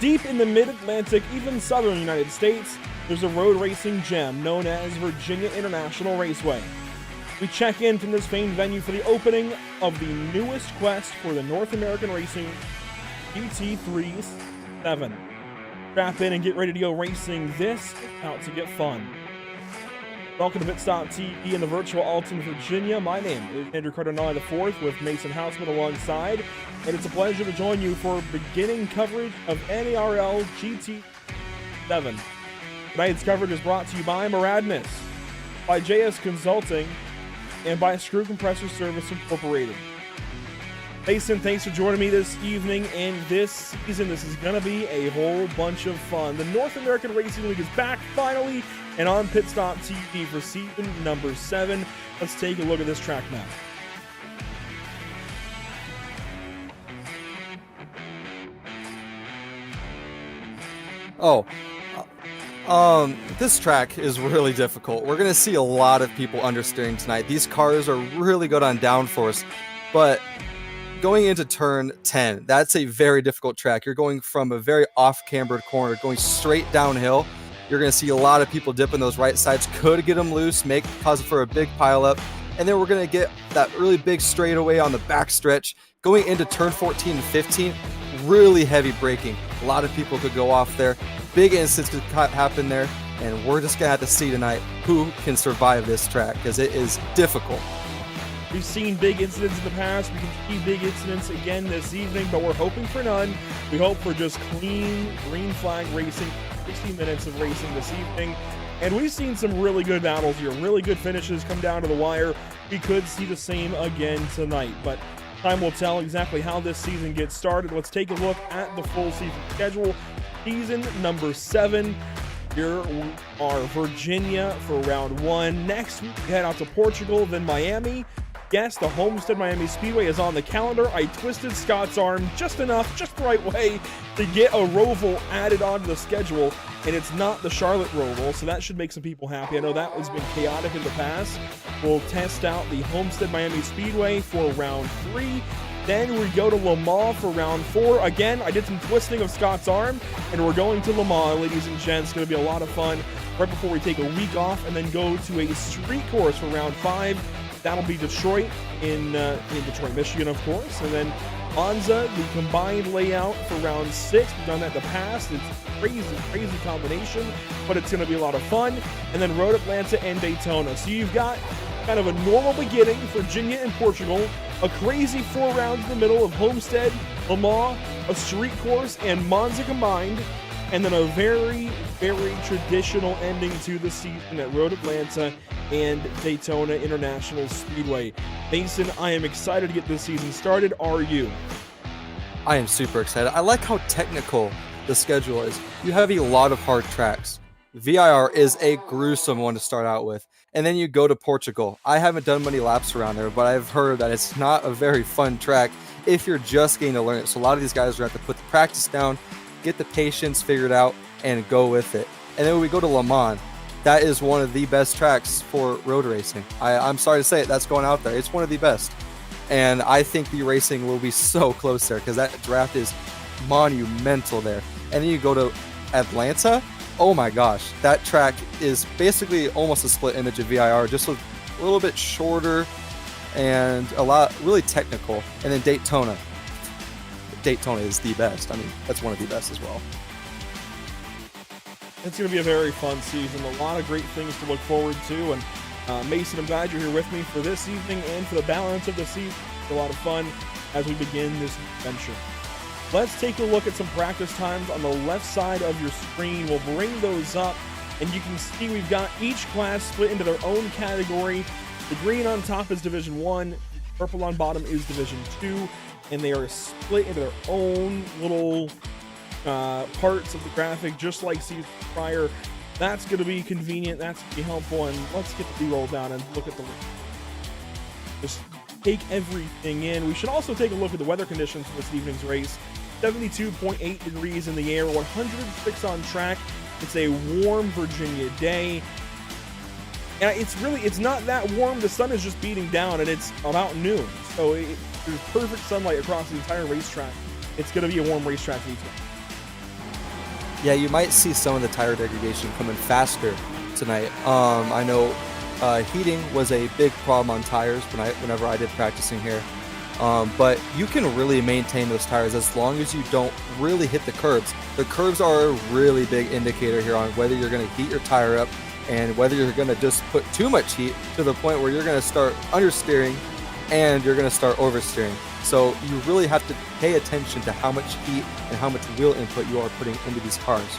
Deep in the mid-Atlantic, even southern United States, there's a road racing gem known as Virginia International Raceway. We check in from this famed venue for the opening of the newest quest for the North American Racing GT3 7. Strap in and get ready to go racing. This is about to get fun. Welcome to Pit Stop TV in the virtual Alton, Virginia. My name is Andrew Cardinale IV with Mason Houseman alongside, and it's a pleasure to join you for beginning coverage of NARL GT7. Tonight's coverage is brought to you by Muradness, by JS Consulting, and by Screw Compressor Service Incorporated. Mason, thanks for joining me this evening and this season. This is going to be a whole bunch of fun. The North American Racing League is back finally and on Pit Stop TV for season number 7. Let's take a look at this track map. This track is really difficult. We're going to see a lot of people understeering tonight. These cars are really good on downforce, but going into turn 10, that's a very difficult track. You're going from a very off-cambered corner, going straight downhill. You're going to see a lot of people dipping those right sides, could get them loose, cause for a big pileup. And then we're going to get that really big straightaway on the back stretch. Going into turn 14 and 15, really heavy braking. A lot of people could go off there. Big incidents could happen there. And we're just going to have to see tonight who can survive this track, because it is difficult. We've seen big incidents in the past. We can see big incidents again this evening, but we're hoping for none. We hope for just clean green flag racing, 60 minutes of racing this evening. And we've seen some really good battles here, really good finishes come down to the wire. We could see the same again tonight, but time will tell exactly how this season gets started. Let's take a look at the full season schedule. Season number 7. Here we are, Virginia for round 1. Next week, we head out to Portugal, then Miami. Yes, the Homestead Miami Speedway is on the calendar. I twisted Scott's arm just enough, just the right way, to get a Roval added onto the schedule, and it's not the Charlotte Roval, so that should make some people happy. I know that has been chaotic in the past. We'll test out the Homestead Miami Speedway for round 3. Then we go to Le Mans for round 4. Again, I did some twisting of Scott's arm, and we're going to Le Mans, ladies and gents. It's going to be a lot of fun right before we take a week off and then go to a street course for round 5. That'll be Detroit in Detroit, Michigan, of course. And then Monza, the combined layout for round 6. We've done that in the past. It's a crazy combination, but it's going to be a lot of fun. And then Road Atlanta and Daytona. So you've got kind of a normal beginning, Virginia and Portugal, a crazy 4 rounds in the middle of Homestead, Le Mans, a street course, and Monza combined, and then a very traditional ending to the season at Road Atlanta and Daytona International Speedway. Mason, I am excited to get this season started. Are you? I am super excited. I like how technical the schedule is. You have a lot of hard tracks. VIR is a gruesome one to start out with. And then you go to Portugal. I haven't done many laps around there, but I've heard that it's not a very fun track if you're just getting to learn it. So a lot of these guys are going to have to put the practice down, get the patience figured out, and go with it. And then when we go to Le Mans, that is one of the best tracks for road racing. I'm sorry to say it, that's going out there. It's one of the best. And I think the racing will be so close there, because that draft is monumental there. And then you go to Atlanta. Oh my gosh, that track is basically almost a split image of VIR, just a little bit shorter and a lot really technical. And then Daytona. Daytona is the best. I mean, that's one of the best as well. It's going to be a very fun season. A lot of great things to look forward to. And Mason, I'm glad you're here with me for this evening and for the balance of the season. It's a lot of fun as we begin this adventure. Let's take a look at some practice times on the left side of your screen. We'll bring those up, and you can see we've got each class split into their own category. The green on top is Division 1, purple on bottom is Division 2, and they are split into their own little parts of the graphic, just like season prior. That's going to be convenient, that's going to be helpful, and let's get the B-roll down and look at the just take everything in. We should also take a look at the weather conditions for this evening's race. 72.8 degrees in the air, 106 on track. It's a warm Virginia day. And it's not that warm. The sun is just beating down, and it's about noon. So there's perfect sunlight across the entire racetrack. It's going to be a warm racetrack weekend. Yeah, you might see some of the tire degradation coming faster tonight. I know heating was a big problem on tires whenever I did practicing here. But you can really maintain those tires as long as you don't really hit the curbs. The curbs are a really big indicator here on whether you're going to heat your tire up and whether you're going to just put too much heat to the point where you're going to start understeering and you're going to start oversteering. So you really have to pay attention to how much heat and how much wheel input you are putting into these cars.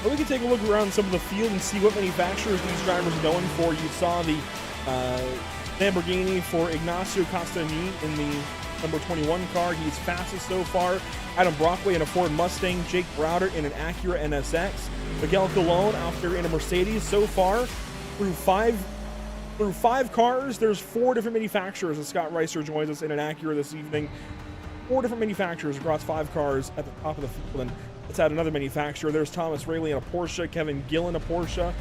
Well, we can take a look around some of the field and see what manufacturers these drivers are going for. You saw the Lamborghini for Ignacio Castagnin in the number 21 car. He's fastest so far. Adam Brockway in a Ford Mustang. Jake Browder in an Acura NSX. Miguel Colon out there in a Mercedes. So far, through five cars, there's 4 different manufacturers. And Scott Reister joins us in an Acura this evening. 4 different manufacturers across 5 cars at the top of the field. And let's add another manufacturer. There's Thomas Rayleigh in a Porsche. Kevin Gill in a Porsche.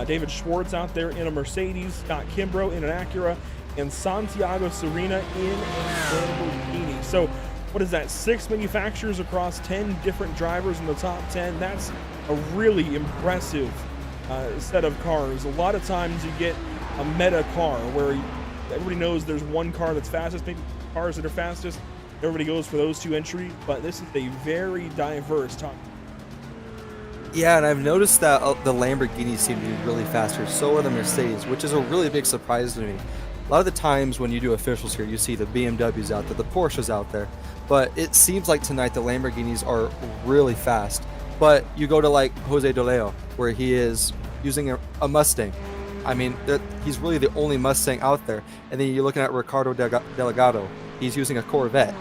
David Schwartz out there in a Mercedes, Scott Kimbrough in an Acura, and Santiago Serena in a Lamborghini. So what is that, 6 manufacturers across 10 different drivers in the top 10? That's a really impressive set of cars. A lot of times you get a meta car where everybody knows there's one car that's fastest, maybe cars that are fastest. Everybody goes for those 2 entry, but this is a very diverse top. Yeah, and I've noticed that the Lamborghinis seem to be really faster. So are the Mercedes, which is a really big surprise to me. A lot of the times when you do officials here, you see the BMWs out there, the Porsches out there. But it seems like tonight the Lamborghinis are really fast. But you go to like Jose Doleo, where he is using a Mustang. I mean, he's really the only Mustang out there. And then you're looking at Ricardo Delgado. He's using a Corvette.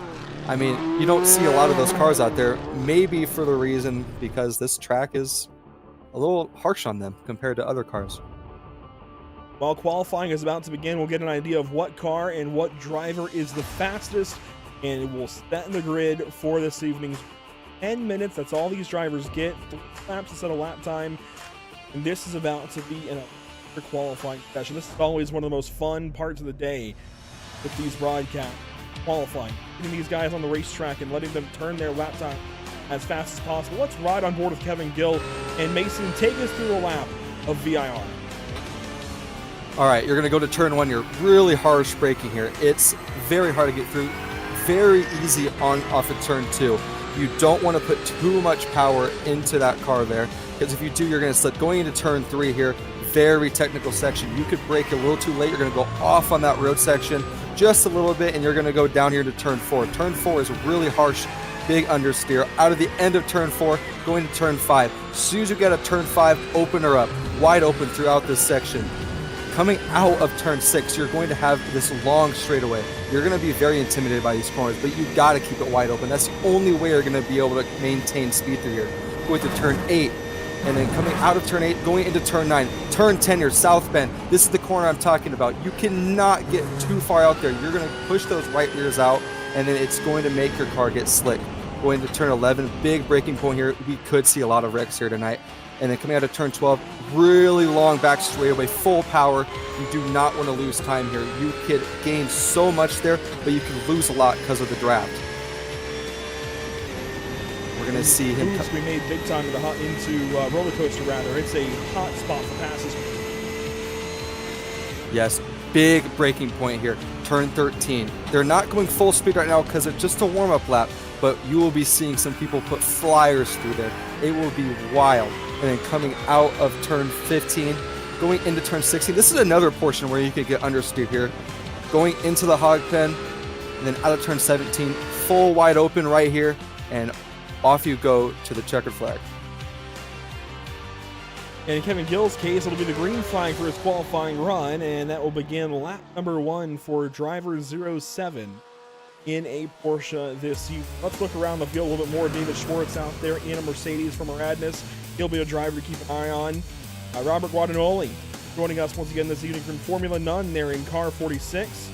I mean, you don't see a lot of those cars out there, maybe for the reason because this track is a little harsh on them compared to other cars. While qualifying is about to begin, we'll get an idea of what car and what driver is the fastest, and it will set in the grid for this evening's 10 minutes. That's all these drivers get, 3 laps instead of lap time, and this is about to be in a qualifying session. This is always one of the most fun parts of the day with these broadcasts. Qualifying, getting these guys on the racetrack and letting them turn their lap time as fast as possible. Let's ride on board with Kevin Gill and Mason. Take us through a lap of VIR. All right, you're going to go to turn 1. You're really harsh braking here. It's very hard to get through. Very easy on off of turn 2. You don't want to put too much power into that car there, because if you do, you're going to slip. Going into turn 3 here, very technical section. You could brake a little too late. You're going to go off on that road section just a little bit, and you're going to go down here to turn 4. Turn 4 is really harsh, big understeer. Out of the end of turn 4, going to turn 5. As soon as you get a turn 5, open her up, wide open throughout this section. Coming out of turn 6, you're going to have this long straightaway. You're going to be very intimidated by these corners, but you got to keep it wide open. That's the only way you're going to be able to maintain speed through here. Going to turn 8, and then coming out of turn 8, going into turn 9. Turn 10 here, South Bend. This is the corner I'm talking about. You cannot get too far out there. You're going to push those right rears out, and then it's going to make your car get slick. Going to turn 11, big braking point here. We could see a lot of wrecks here tonight. And then coming out of turn 12, really long back straightaway, full power. You do not want to lose time here. You could gain so much there, but you can lose a lot because of the draft. We're going to see him. We made big time into roller coaster rather. It's a hot spot for passes. Yes, big braking point here. Turn 13. They're not going full speed right now because it's just a warm-up lap, but you will be seeing some people put flyers through there. It will be wild. And then coming out of turn 15, going into turn 16. This is another portion where you could get understeer here. Going into the hog pen, and then out of turn 17, full wide open right here, and off you go to the checkered flag. In Kevin Gill's case, it'll be the green flag for his qualifying run, and that will begin lap number 1 for driver 07 in a Porsche this season. Let's look around the field a little bit more. David Schwartz out there in a Mercedes from Aradnis. He'll be a driver to keep an eye on. Robert Guadagnoli joining us once again this evening from Formula None there in car 46.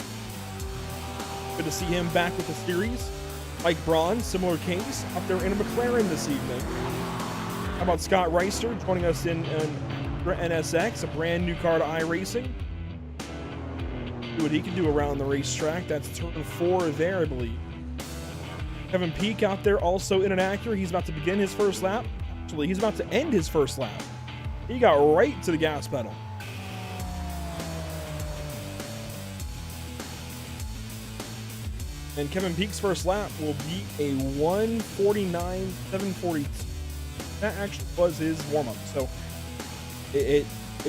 Good to see him back with the series. Mike Braun, similar case, up there in a McLaren this evening. How about Scott Reister joining us in an NSX, a brand new car to iRacing. See what he can do around the racetrack. That's turn 4 there, I believe. Kevin Peak out there also in an Acura. He's about to begin his first lap. actually, he's about to end his first lap. He got right to the gas pedal. And Kevin Peake's first lap will be a 1:49.742. That actually was his warm-up. So it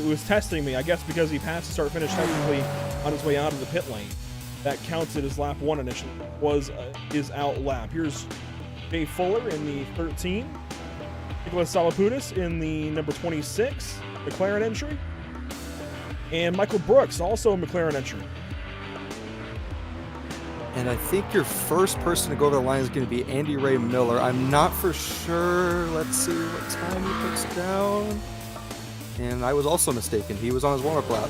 was testing me, I guess, because he passed the start-finish technically on his way out of the pit lane. That counted as lap 1 initially, was his out lap. Here's Jay Fuller in the 13. Nicholas Salapudis in the number 26 McLaren entry. And Michael Brooks, also a McLaren entry. And I think your first person to go over the line is going to be Andy Ray Miller. I'm not for sure. Let's see what time he puts down. And I was also mistaken. He was on his warm-up lap.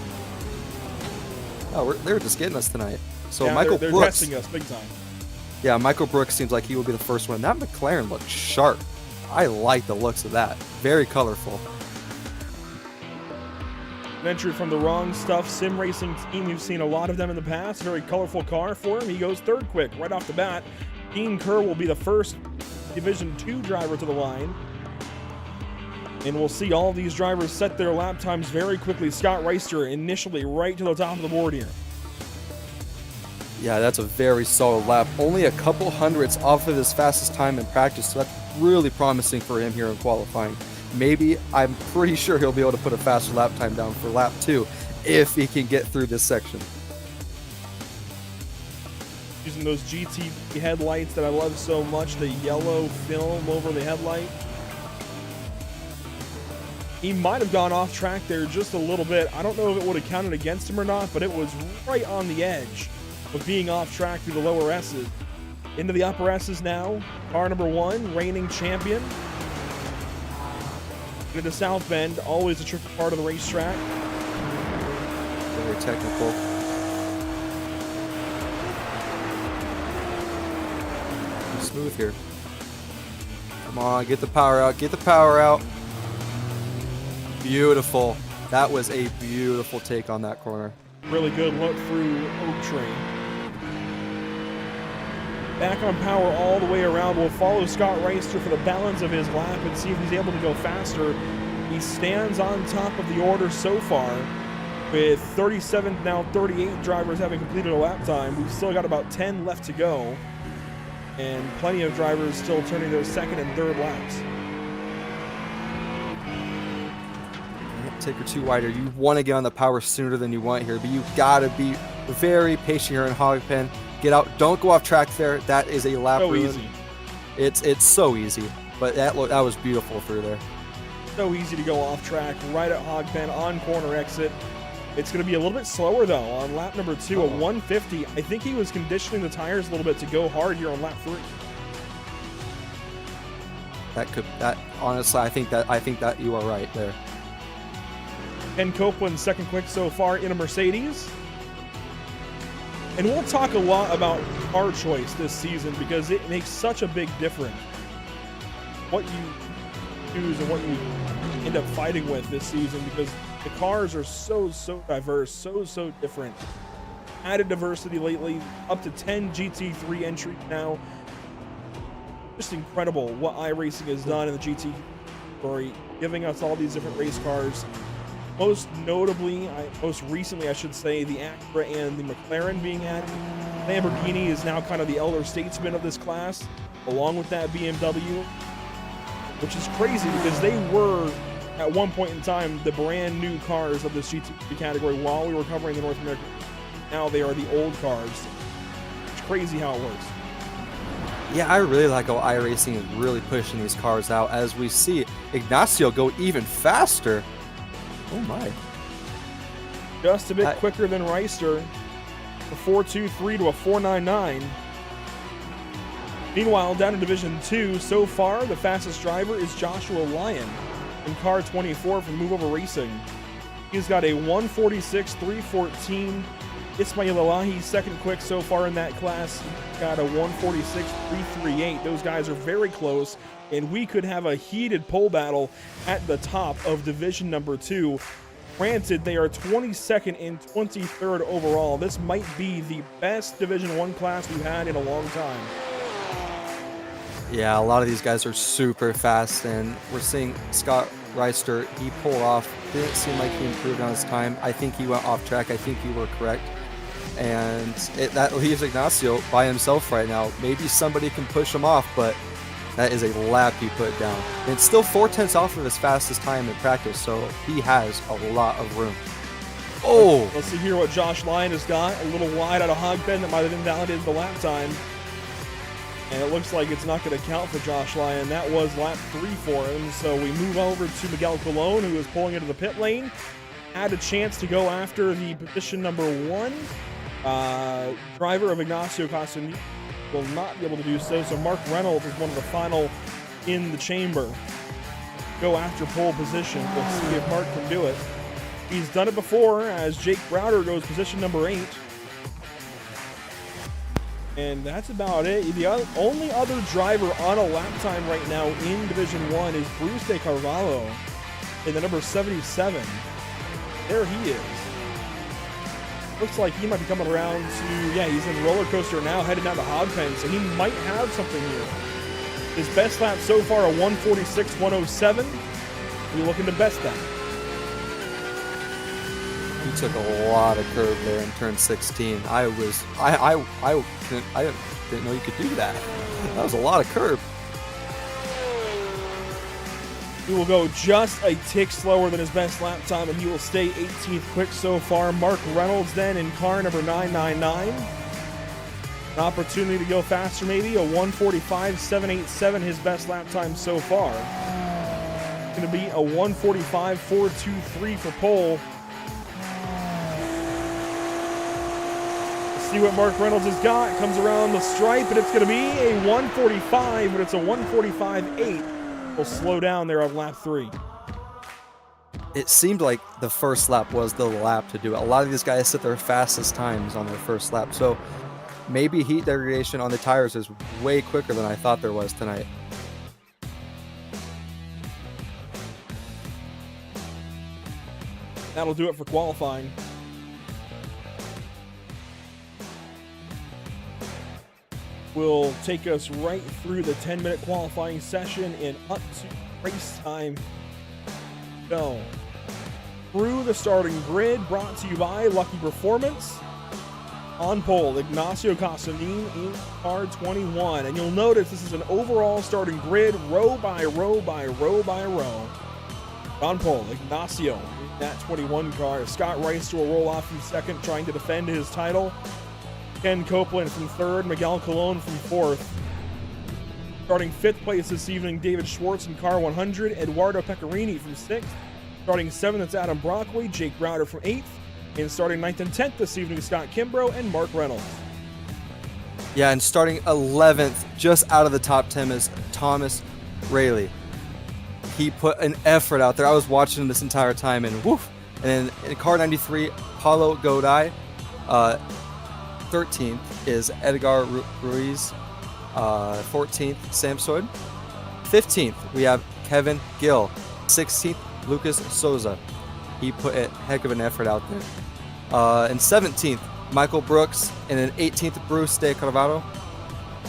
Oh, they were just getting us tonight. So yeah, Michael they're Brooks. testing us big time. Yeah, Michael Brooks seems like he will be the first one. That McLaren looks sharp. I like the looks of that. Very colorful. An entry from the Wrong Stuff sim racing team. We've seen a lot of them in the past. Very colorful car for him. He goes third quick right off the bat. Dean Kerr will be the first Division 2 driver to the line. And we'll see all these drivers set their lap times very quickly. Scott Reister initially right to the top of the board here. Yeah, that's a very solid lap. Only a couple hundredths off of his fastest time in practice, so that's really promising for him here in qualifying. Maybe, I'm pretty sure he'll be able to put a faster lap time down for lap 2 if he can get through this section. Using those GT headlights that I love so much, the yellow film over the headlight. He might have gone off track there just a little bit. I don't know if it would have counted against him or not, but it was right on the edge of being off track through the lower S's. Into the upper S's now. Car number 1, reigning champion. Into South Bend, always a tricky part of the racetrack. Very technical. Smooth here. Come on, get the power out, get the power out. Beautiful. That was a beautiful take on that corner. Really good look through Oak Tree. Back on power all the way around. We'll follow Scott Reister for the balance of his lap and see if he's able to go faster. He stands on top of the order so far with 37, now 38 drivers having completed a lap time. We've still got about 10 left to go, and plenty of drivers still turning those second and third laps. Take her too wide here. You want to get on the power sooner than you want here, but you gotta be very patient here in hog pen. Get out. Don't go off track there. That is a lap ruin. Easy. It's so easy, but that was beautiful through there. So easy to go off track right at hog pen on corner exit. It's going to be a little bit slower though on lap number 2, a 150. I think he was conditioning the tires a little bit to go hard here on lap 3. Honestly, I think that you are right there. Ken Copeland second quick so far in a Mercedes. And we'll talk a lot about car choice this season because it makes such a big difference. What you choose and what you end up fighting with this season, because the cars are so diverse, so different. Added diversity lately, up to 10 GT3 entries now. Just incredible what iRacing has done in the GT story, giving us all these different race cars. Most notably, most recently, I should say, the Acura and the McLaren being added. Lamborghini is now kind of the elder statesman of this class, along with that BMW, which is crazy because they were, at one point in time, the brand new cars of this GT category while we were covering the North American. Now they are the old cars. It's crazy how it works. Yeah, I really like how iRacing is really pushing these cars out as we see Ignacio go even faster. Oh my. Just a bit quicker than Reister. A 4.23 to a 4.99. Meanwhile, down in Division 2, so far, the fastest driver is Joshua Lyon in car 24 from Move Over Racing. He's got a 146.314. Ismail Elahi, second quick so far in that class, got a 146.338. Those guys are very close, and we could have a heated pole battle at the top of Division number 2. Granted, they are 22nd and 23rd overall. This might be the best Division 1 class we've had in a long time. Yeah, a lot of these guys are super fast, and we're seeing Scott Reister, he pulled off. Didn't seem like he improved on his time. I think he went off track. I think you were correct. And that leaves Ignacio by himself right now. Maybe somebody can push him off, but that is a lap he put down. And it's still 4/10 off of his fastest time in practice, so he has a lot of room. Oh! Let's see here what Josh Lyon has got. A little wide out of hog pen that might have invalidated the lap time. And it looks like it's not going to count for Josh Lyon. That was lap 3 for him. So we move over to Miguel Colon, who is pulling into the pit lane. Had a chance to go after the position number 1. Driver of Ignacio Castaneda will not be able to do so. So Mark Reynolds is one of the final in the chamber. Go after pole position. We'll see if Mark can do it. He's done it before as Jake Browder goes position number 8. And that's about it. The only other driver on a lap time right now in Division 1 is Bruce De Carvalho in the number 77. There he is. Looks like he might be coming around to, yeah, he's in roller coaster now, heading down to Hogpen, so he might have something here. His best lap so far, a 146.107. We're looking to best that. He took a lot of curve there in turn 16. I didn't know you could do that. That was a lot of curve. He will go just a tick slower than his best lap time, and he will stay 18th quick so far. Mark Reynolds then in car number 999. An opportunity to go faster maybe, a 145.787, his best lap time so far. It's going to be a 145.423 for pole. See what Mark Reynolds has got. Comes around the stripe, and it's going to be a 145, but it's a 145.8. We'll slow down there on lap 3. It seemed like the first lap was the lap to do it. A lot of these guys set their fastest times on their first lap, so maybe heat degradation on the tires is way quicker than I thought there was tonight. That'll do it for qualifying. Will take us right through the 10-minute qualifying session and up to race time. Go through the starting grid, brought to you by Lucky Performance. On pole, Ignacio Castanin in car 21. And you'll notice this is an overall starting grid, row by row by row by row. On pole, Ignacio in that 21 car. Scott Reister will roll off in second, trying to defend his title. Ken Copeland from third, Miguel Colon from fourth. Starting fifth place this evening, David Schwartz in car 100, Eduardo Pecorini from sixth. Starting seventh, it's Adam Brockway, Jake Browder from eighth. And starting 9th and 10th this evening, Scott Kimbrough and Mark Reynolds. Yeah, and starting 11th, just out of the top 10, is Thomas Rayleigh. He put an effort out there. I was watching him this entire time, and woof. And then in car 93, Paulo Godai. 13th is Edgar Ruiz. 14th, Samsoid. 15th, we have Kevin Gill. 16th, Lucas Souza. He put a heck of an effort out there. And 17th, Michael Brooks. And then 18th, Bruce De Carvalho.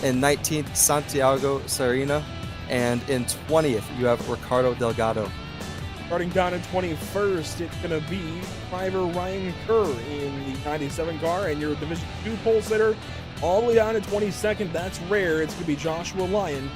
And 19th, Santiago Serena. And in 20th, you have Ricardo Delgado. Starting down in 21st, it's going to be driver Ryan Kerr in the 97 car, and your Division 2 pole sitter all the way down to 22nd. That's rare. It's going to be Joshua Lyon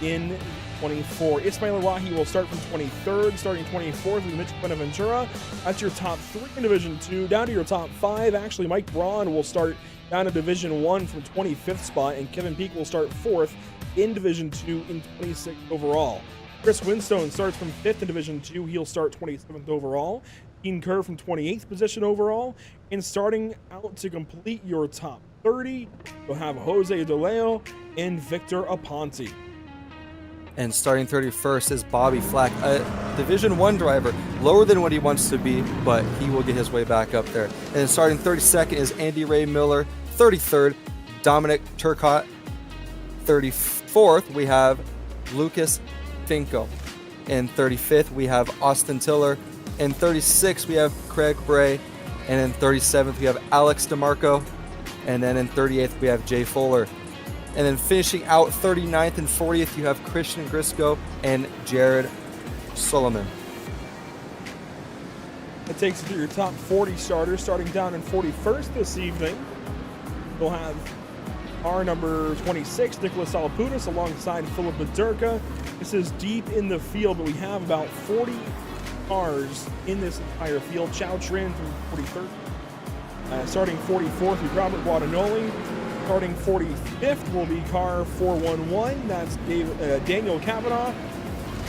in 24. Ismail Rahi will start from 23rd, starting 24th with Mitch Buenaventura. That's your top 3 in Division 2. Down to your top 5, actually, Mike Braun will start down to Division 1 from 25th spot, and Kevin Peak will start 4th in Division 2 in 26th overall. Chris Winstone starts from 5th in Division 2. He'll start 27th overall. Keen Kerr from 28th position overall. And starting out to complete your top 30, you'll have Jose DeLeo and Victor Aponte. And starting 31st is Bobby Flack, a Division 1 driver, lower than what he wants to be, but he will get his way back up there. And then starting 32nd is Andy Ray Miller. 33rd, Dominic Turcott. 34th, we have Lucas Finko. In 35th, we have Austin Tiller. In 36th, we have Craig Bray. And in 37th, we have Alex DeMarco. And then in 38th, we have Jay Fuller. And then finishing out 39th and 40th, you have Christian Grisco and Jared Solomon. That takes you through your top 40 starters, starting down in 41st this evening. We'll have our number 26, Nicholas Alaputis, alongside Philip Badurka. This is deep in the field, but we have about 40 cars in this entire field. Chao Trin from 43rd. Starting 44th with Robert Guadagnoli. Starting 45th will be car 411. That's Daniel Kavanaugh.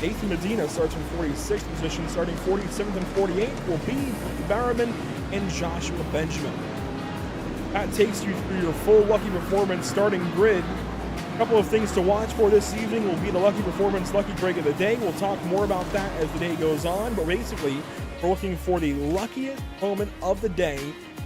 Nathan Medina starts from 46th position. Starting 47th and 48th will be Barrowman and Joshua Benjamin. That takes you through your full Lucky Performance starting grid. A couple of things to watch for this evening will be the Lucky Performance Lucky Break of the day. We'll talk more about that as the day goes on, but basically, we're looking for the luckiest moment of the day,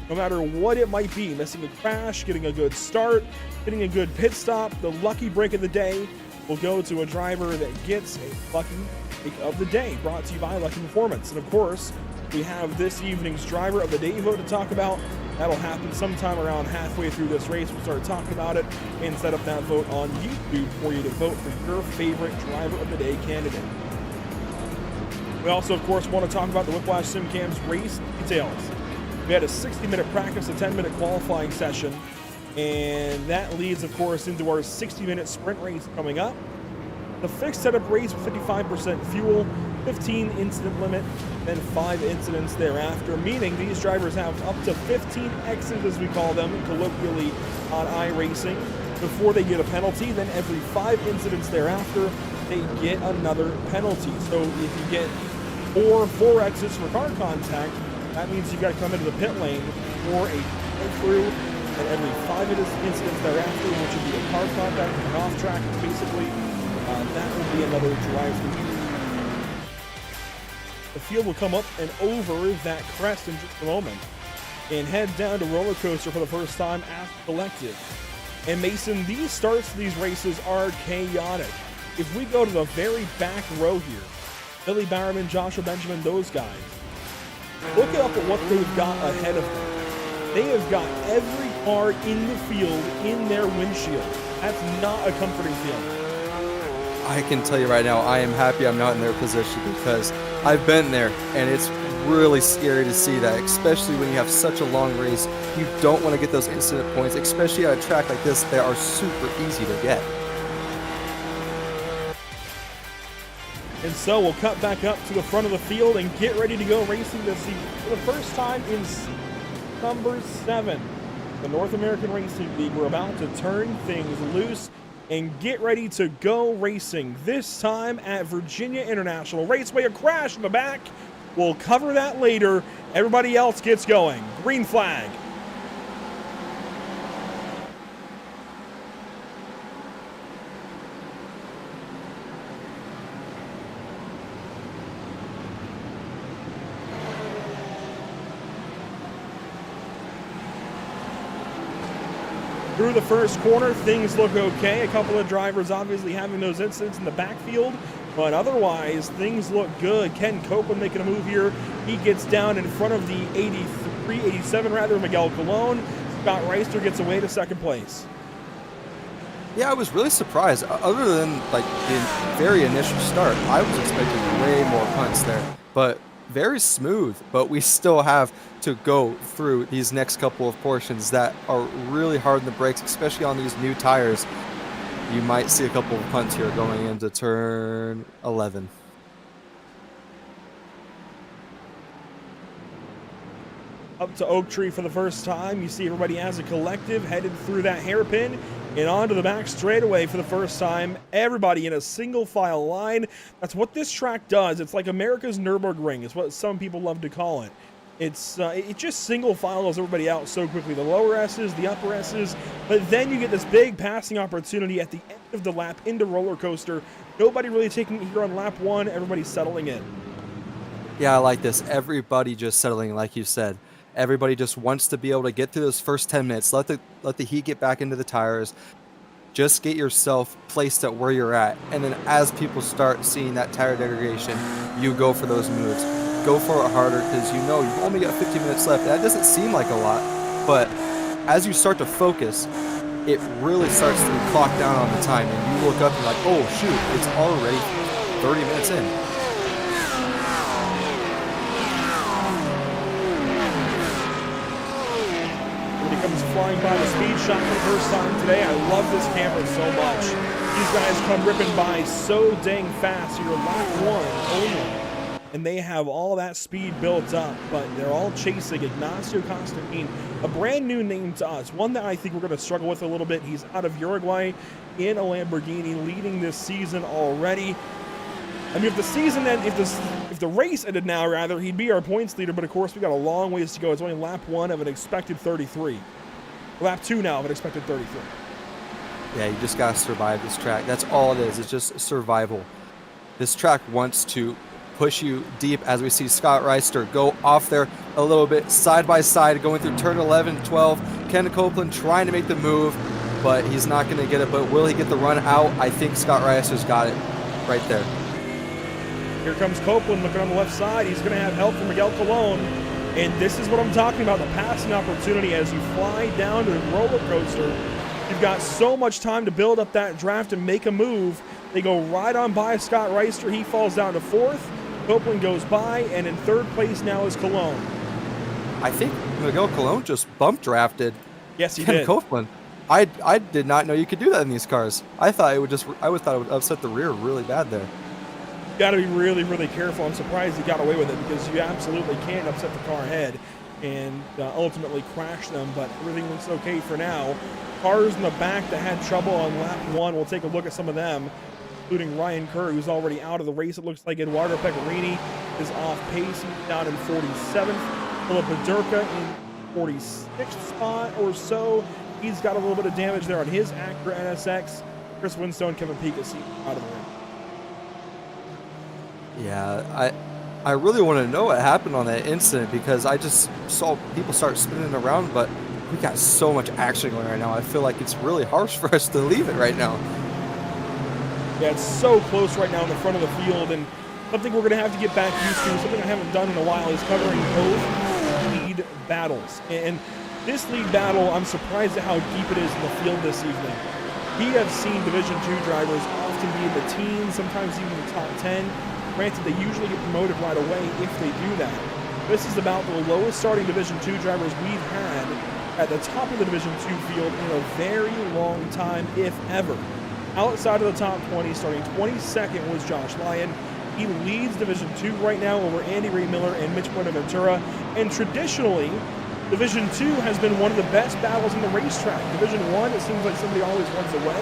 no matter what it might be. Missing a crash, getting a good start, getting a good pit stop. The Lucky Break of the day will go to a driver that gets a Lucky Break of the Day, brought to you by Lucky Performance. And of course, we have this evening's Driver of the Day vote to talk about. That'll happen sometime around halfway through this race. We'll start talking about it and set up that vote on YouTube for you to vote for your favorite Driver of the Day candidate. We also, of course, want to talk about the Whiplash SimCam's race details. We had a 60-minute practice, a 10-minute qualifying session, and that leads, of course, into our 60-minute sprint race coming up. The fixed setup race with 55% fuel, 15 incident limit, then 5 incidents thereafter, meaning these drivers have up to 15 exits, as we call them colloquially on iRacing, before they get a penalty. Then every 5 incidents thereafter, they get another penalty. So if you get 4 exits for car contact, that means you got to come into the pit lane for a through, and every 5 incidents thereafter, which would be a car contact and an off track, basically, that will be another drive-through. The field will come up and over that crest in just a moment and head down to roller coaster for the first time as a collective. And Mason, these starts to these races are chaotic. If we go to the very back row here, Billy Barrowman, Joshua Benjamin, those guys, look up at what they've got ahead of them. They have got every car in the field in their windshield. That's not a comforting feeling. I can tell you right now, I am happy I'm not in their position, because I've been there and it's really scary to see that, especially when you have such a long race. You don't want to get those incident points, especially at a track like this. They are super easy to get. And so we'll cut back up to the front of the field and get ready to go racing this season for the first time in number 7, the North American Racing League. We're about to turn things loose and get ready to go racing, this time at Virginia International Raceway. A crash in the back. We'll cover that later. Everybody else gets going. Green flag. Through the first corner, things look okay. A couple of drivers obviously having those incidents in the backfield, but otherwise, things look good. Ken Copeland making a move here. He gets down in front of the 87 Miguel Colon. Scott Reister gets away to second place. Yeah, I was really surprised. Other than like the very initial start, I was expecting way more punts there, but very smooth. But we still have to go through these next couple of portions that are really hard on the brakes, especially on these new tires. You might see a couple of punts here going into turn 11. Up to Oak Tree for the first time. You see everybody as a collective headed through that hairpin and onto the back straightaway for the first time. Everybody in a single file line. That's what this track does. It's like America's Nürburgring is what some people love to call it. It just single files everybody out so quickly. The lower S's, the upper S's, but then you get this big passing opportunity at the end of the lap into roller coaster. Nobody really taking it here on lap 1. Everybody settling in. Yeah, I like this. Everybody just settling, like you said. Everybody just wants to be able to get through those first 10 minutes. Let the heat get back into the tires. Just get yourself placed at where you're at. And then as people start seeing that tire degradation, you go for those moves. Go for it harder, because you know you've only got 15 minutes left. That doesn't seem like a lot, but as you start to focus, it really starts to clock down on the time, and you look up and like, oh shoot, it's already 30 minutes in. When he comes flying by the speed shot for the first time today, I love this camera so much. These guys come ripping by so dang fast. You're lap one only, and they have all that speed built up, but they're all chasing Ignacio Constantine, a brand new name to us, one that I think we're going to struggle with a little bit. He's out of Uruguay in a Lamborghini, leading this season already. I mean, if the season if the race ended now, rather, he'd be our points leader, but of course we got a long ways to go. It's only lap 1 of an expected 33. Lap 2 now of an expected 33. Yeah, you just got to survive this track. That's all it is. It's just survival. This track wants to push you deep, as we see Scott Reister go off there a little bit, side by side, going through turn 11, 12. Ken Copeland trying to make the move, but he's not going to get it. But will he get the run out? I think Scott Reister's got it right there. Here comes Copeland looking on the left side. He's going to have help from Miguel Colon. And this is what I'm talking about, the passing opportunity as you fly down to the roller coaster. You've got so much time to build up that draft and make a move. They go right on by Scott Reister. He falls down to 4th. Copeland goes by, and in 3rd place now is Colon. I think Miguel Colon just bump drafted. Yes, he Ken did. Copeland. I did not know you could do that in these cars. I thought it would upset the rear really bad there. You got to be really, really careful. I'm surprised he got away with it, because you absolutely can upset the car head and ultimately crash them, but everything looks okay for now. Cars in the back that had trouble on lap 1, we'll take a look at some of them, including Ryan Kerr, who's already out of the race. It looks like Eduardo Pecorini is off pace. He's down in 47th. Philip Durka in 46th spot or so. He's got a little bit of damage there on his Acura NSX. Chris Winstone, Kevin Pica out of the ring. Yeah, I really want to know what happened on that incident, because I just saw people start spinning around, but we got so much action going right now. I feel like it's really harsh for us to leave it right now. Yeah, it's so close right now in the front of the field, and something we're going to have to get back used to, something I haven't done in a while, is covering both lead battles. And this lead battle, I'm surprised at how deep it is in the field this evening. We have seen Division II drivers often be in the teens, sometimes even the top 10. Granted, they usually get promoted right away if they do that. This is about the lowest starting Division II drivers we've had at the top of the Division II field in a very long time, if ever. Outside of the top 20, starting 22nd was Josh Lyon. He leads Division II right now over Andy Ray Miller and Mitch Buenaventura. And traditionally, Division II has been one of the best battles in the racetrack. Division I, it seems like somebody always runs away.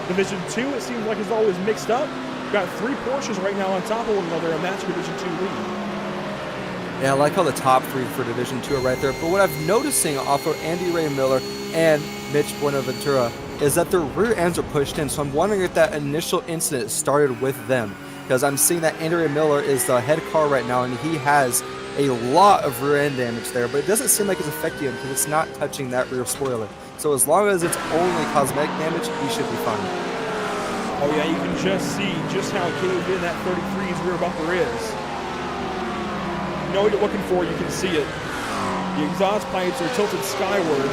Division II, it seems like it's always mixed up. We've got 3 Porsches right now on top of one another, and that's your Division II lead. Yeah, I like how the top 3 for Division II are right there. But what I'm noticing off of Andy Ray Miller and Mitch Buenaventura is that their rear ends are pushed in. So I'm wondering if that initial incident started with them, because I'm seeing that Andy Ray Miller is the head car right now, and he has a lot of rear end damage there, but it doesn't seem like it's affecting him because it's not touching that rear spoiler. So as long as it's only cosmetic damage, he should be fine. Oh yeah, you can just see just how caved in that 33's rear bumper is. You know what you're looking for, you can see it. The exhaust pipes are tilted skyward,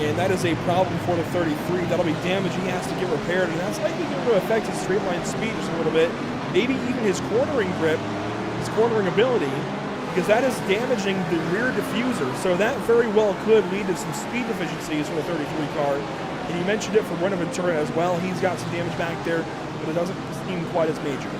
and that is a problem for the 33. That'll be damage he has to get repaired, and that's likely going to affect his straight line speed just a little bit. Maybe even his cornering grip, his cornering ability, because that is damaging the rear diffuser. So that very well could lead to some speed deficiencies for the 33 car. And you mentioned it for Buenaventura as well. He's got some damage back there, but it doesn't seem quite as major.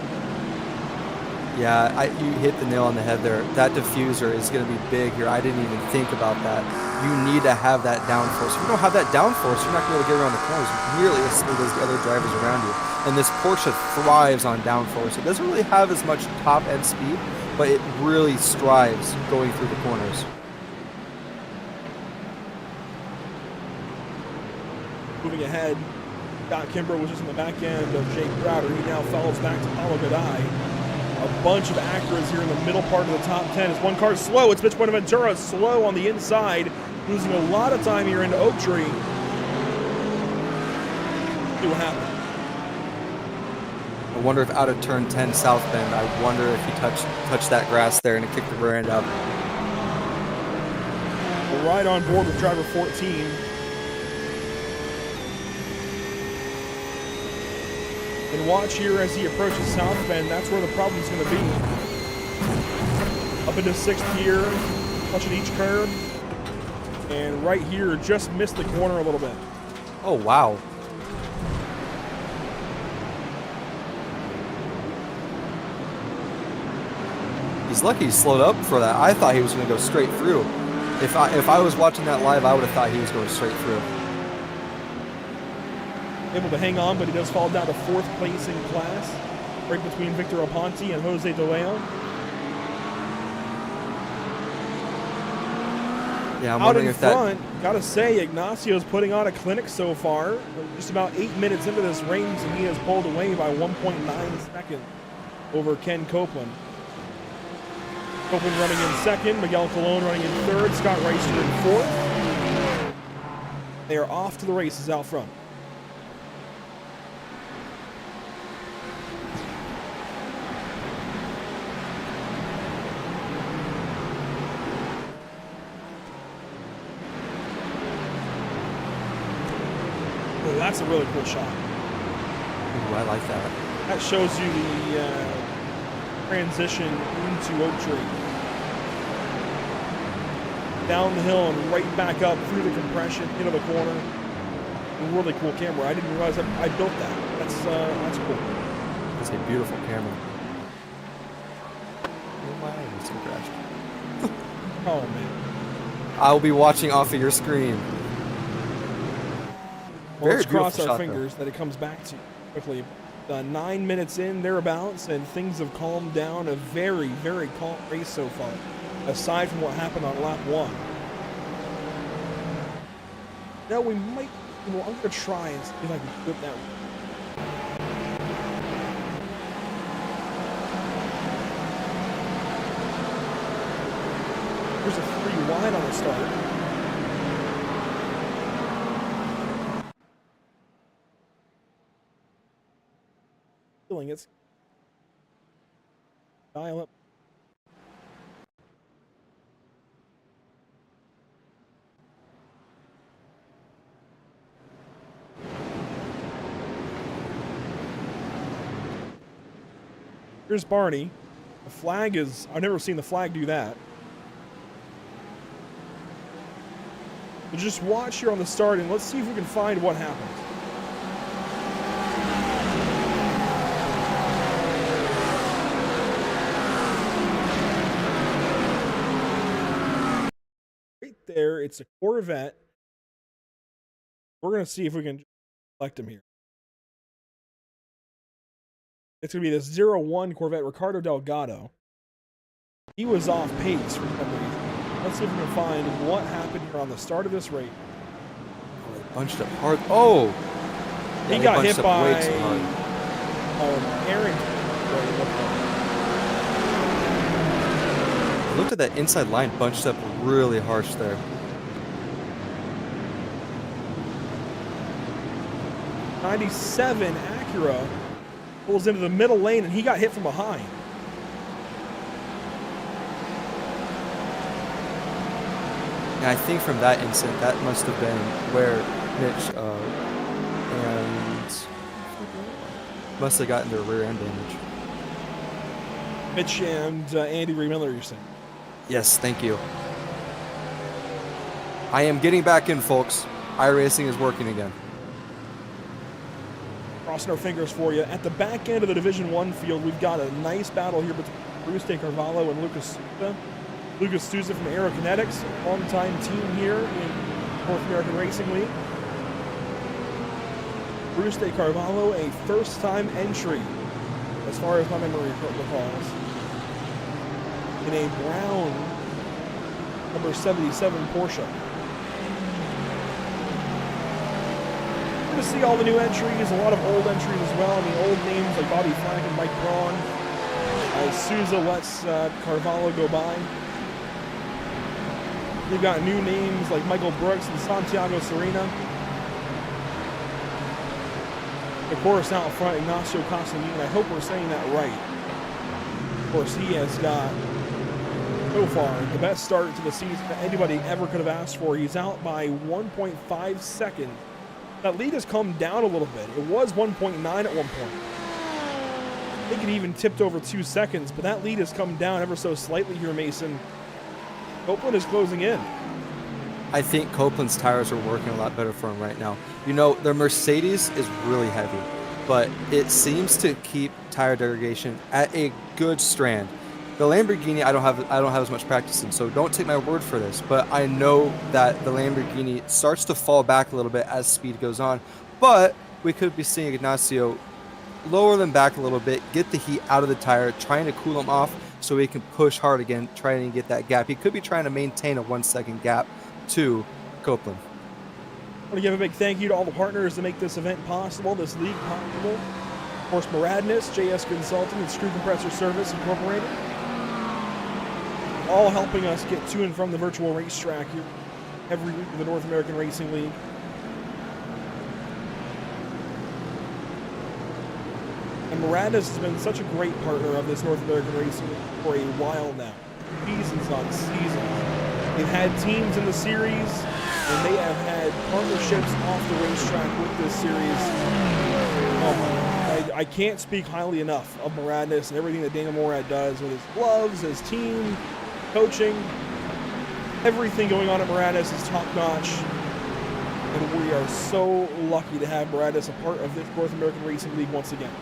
Yeah, you hit the nail on the head there. That diffuser is going to be big here. I didn't even think about that. You need to have that downforce. If you don't have that downforce, you're not going to be able to get around the corners nearly as smooth as the other drivers around you. And this Porsche thrives on downforce. It doesn't really have as much top end speed, but it really strives going through the corners. Moving ahead, Scott Kimber was just in the back end of Jake Browder. He now follows back to Paulo Gaday. A bunch of Acuras here in the middle part of the top 10. As one car slow, it's Mitch Buenaventura slow on the inside, losing a lot of time here into Oak Tree. See what happened. I wonder if out of turn 10 South Bend, I wonder if he touched that grass there and it kicked the rear end up. We're right on board with driver 14. And watch here as he approaches South Bend. That's where the problem's going to be. Up into 6th gear, touching each curb. And right here, just missed the corner a little bit. Oh, wow. He's lucky he slowed up for that. I thought he was going to go straight through. If I was watching that live, I would have thought he was going straight through. Able to hang on, but he does fall down to 4th place in class, right between Victor Aponte and Jose De Leon. Yeah, I'm Out wondering in if that... front, gotta say, Ignacio's putting on a clinic so far. Just about 8 minutes into this race, and he has pulled away by 1.9 seconds over Ken Copeland. Copeland running in 2nd, Miguel Colon running in 3rd, Scott Reister in 4th. They are off to the races out front. Oh, that's a really cool shot. Ooh, I like that. That shows you the transition into Oak Tree. Down the hill and right back up through the compression into the corner. A really cool camera. I didn't realize I built that. That's cool. That's a beautiful camera. Oh my, it's so crashed. Oh man. I'll be watching off of your screen. Well, let's Very cross beautiful our shot, fingers that it comes back to you quickly. 9 minutes in, thereabouts, and things have calmed down. A very, very calm race so far, aside from what happened on lap 1. Now we might, I'm going to try and see if I can flip that. There's a 3 wide on the start. Feeling it's dial up. Here's Barney. The flag is, I've never seen the flag do that. So just watch here on the start and let's see if we can find what happens. Right there, it's a Corvette. We're going to see if we can select him here. It's going to be this 01 Corvette, Ricardo Delgado. He was off pace for some reason. Let's see if we can find what happened here on the start of this race. Oh, they bunched up hard. Oh! He Yeah, got they hit bunched up by way too hard. Aaron. I looked at that inside line bunched up really harsh there. '97 Acura pulls into the middle lane and he got hit from behind. And I think from that incident, that must have been where Mitch and must have gotten their rear end damage. Mitch and Andy Ray Miller, you're saying? Yes, thank you. I am getting back in, folks. iRacing is working again. Crossing our fingers for you. At the back end of the Division 1 field, we've got a nice battle here between Bruce De Carvalho and Lucas Souza. Lucas Souza from Aerokinetics, a long-time team here in North American Racing League. Bruce De Carvalho, a first-time entry, as far as my memory recalls, in a brown number 77 Porsche. Good to see all the new entries, a lot of old entries as well. I mean, old names like Bobby Flack and Mike Braun. Souza lets Carvalho go by. They've got new names like Michael Brooks and Santiago Serena. Of course, out front, Ignacio Castellini. I hope we're saying that right. Of course, he has got, so far, the best start to the season that anybody ever could have asked for. He's out by 1.5 seconds. That lead has come down a little bit. It was 1.9 at one point. think it even tipped over 2 seconds, but that lead has come down ever so slightly here, Mason. Copeland is closing in. I think Copeland's tires are working a lot better for him right now. You know, their Mercedes is really heavy, but it seems to keep tire degradation at a good strand. The Lamborghini, I don't have as much practice in, so don't take my word for this, but I know that the Lamborghini starts to fall back a little bit as speed goes on, but we could be seeing Ignacio lower them back a little bit, get the heat out of the tire, trying to cool them off so he can push hard again, trying to get that gap. He could be trying to maintain a 1 second gap to Copeland. I want to give a big thank you to all the partners that make this event possible, this league possible. Of course, Maradness, JS Consulting, and Screw Compressor Service Incorporated. All helping us get to and from the virtual racetrack here every week of the North American Racing League. And Maradness has been such a great partner of this North American Racing League for a while now. Seasons on seasons. They've had teams in the series, and they have had partnerships off the racetrack with this series. I can't speak highly enough of Maradness and everything that Daniel Morad does with his gloves, his team, coaching. Everything going on at Maradness is top-notch, and we are so lucky to have Maradness a part of this North American Racing League once again.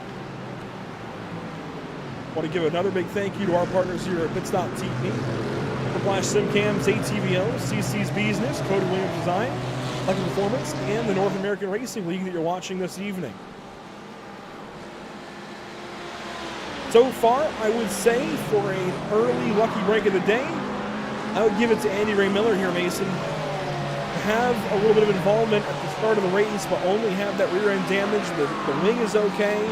I want to give another big thank you to our partners here at Pitstop TV. Whiplash SimCams, ATVO, CC's Business, Cody Williams Design, Lucky Performance, and the North American Racing League that you're watching this evening. So far, I would say for an early lucky break of the day, I would give it to Andy Ray Miller here, Mason. Have a little bit of involvement at the start of the race, but only have that rear end damage. The wing is okay.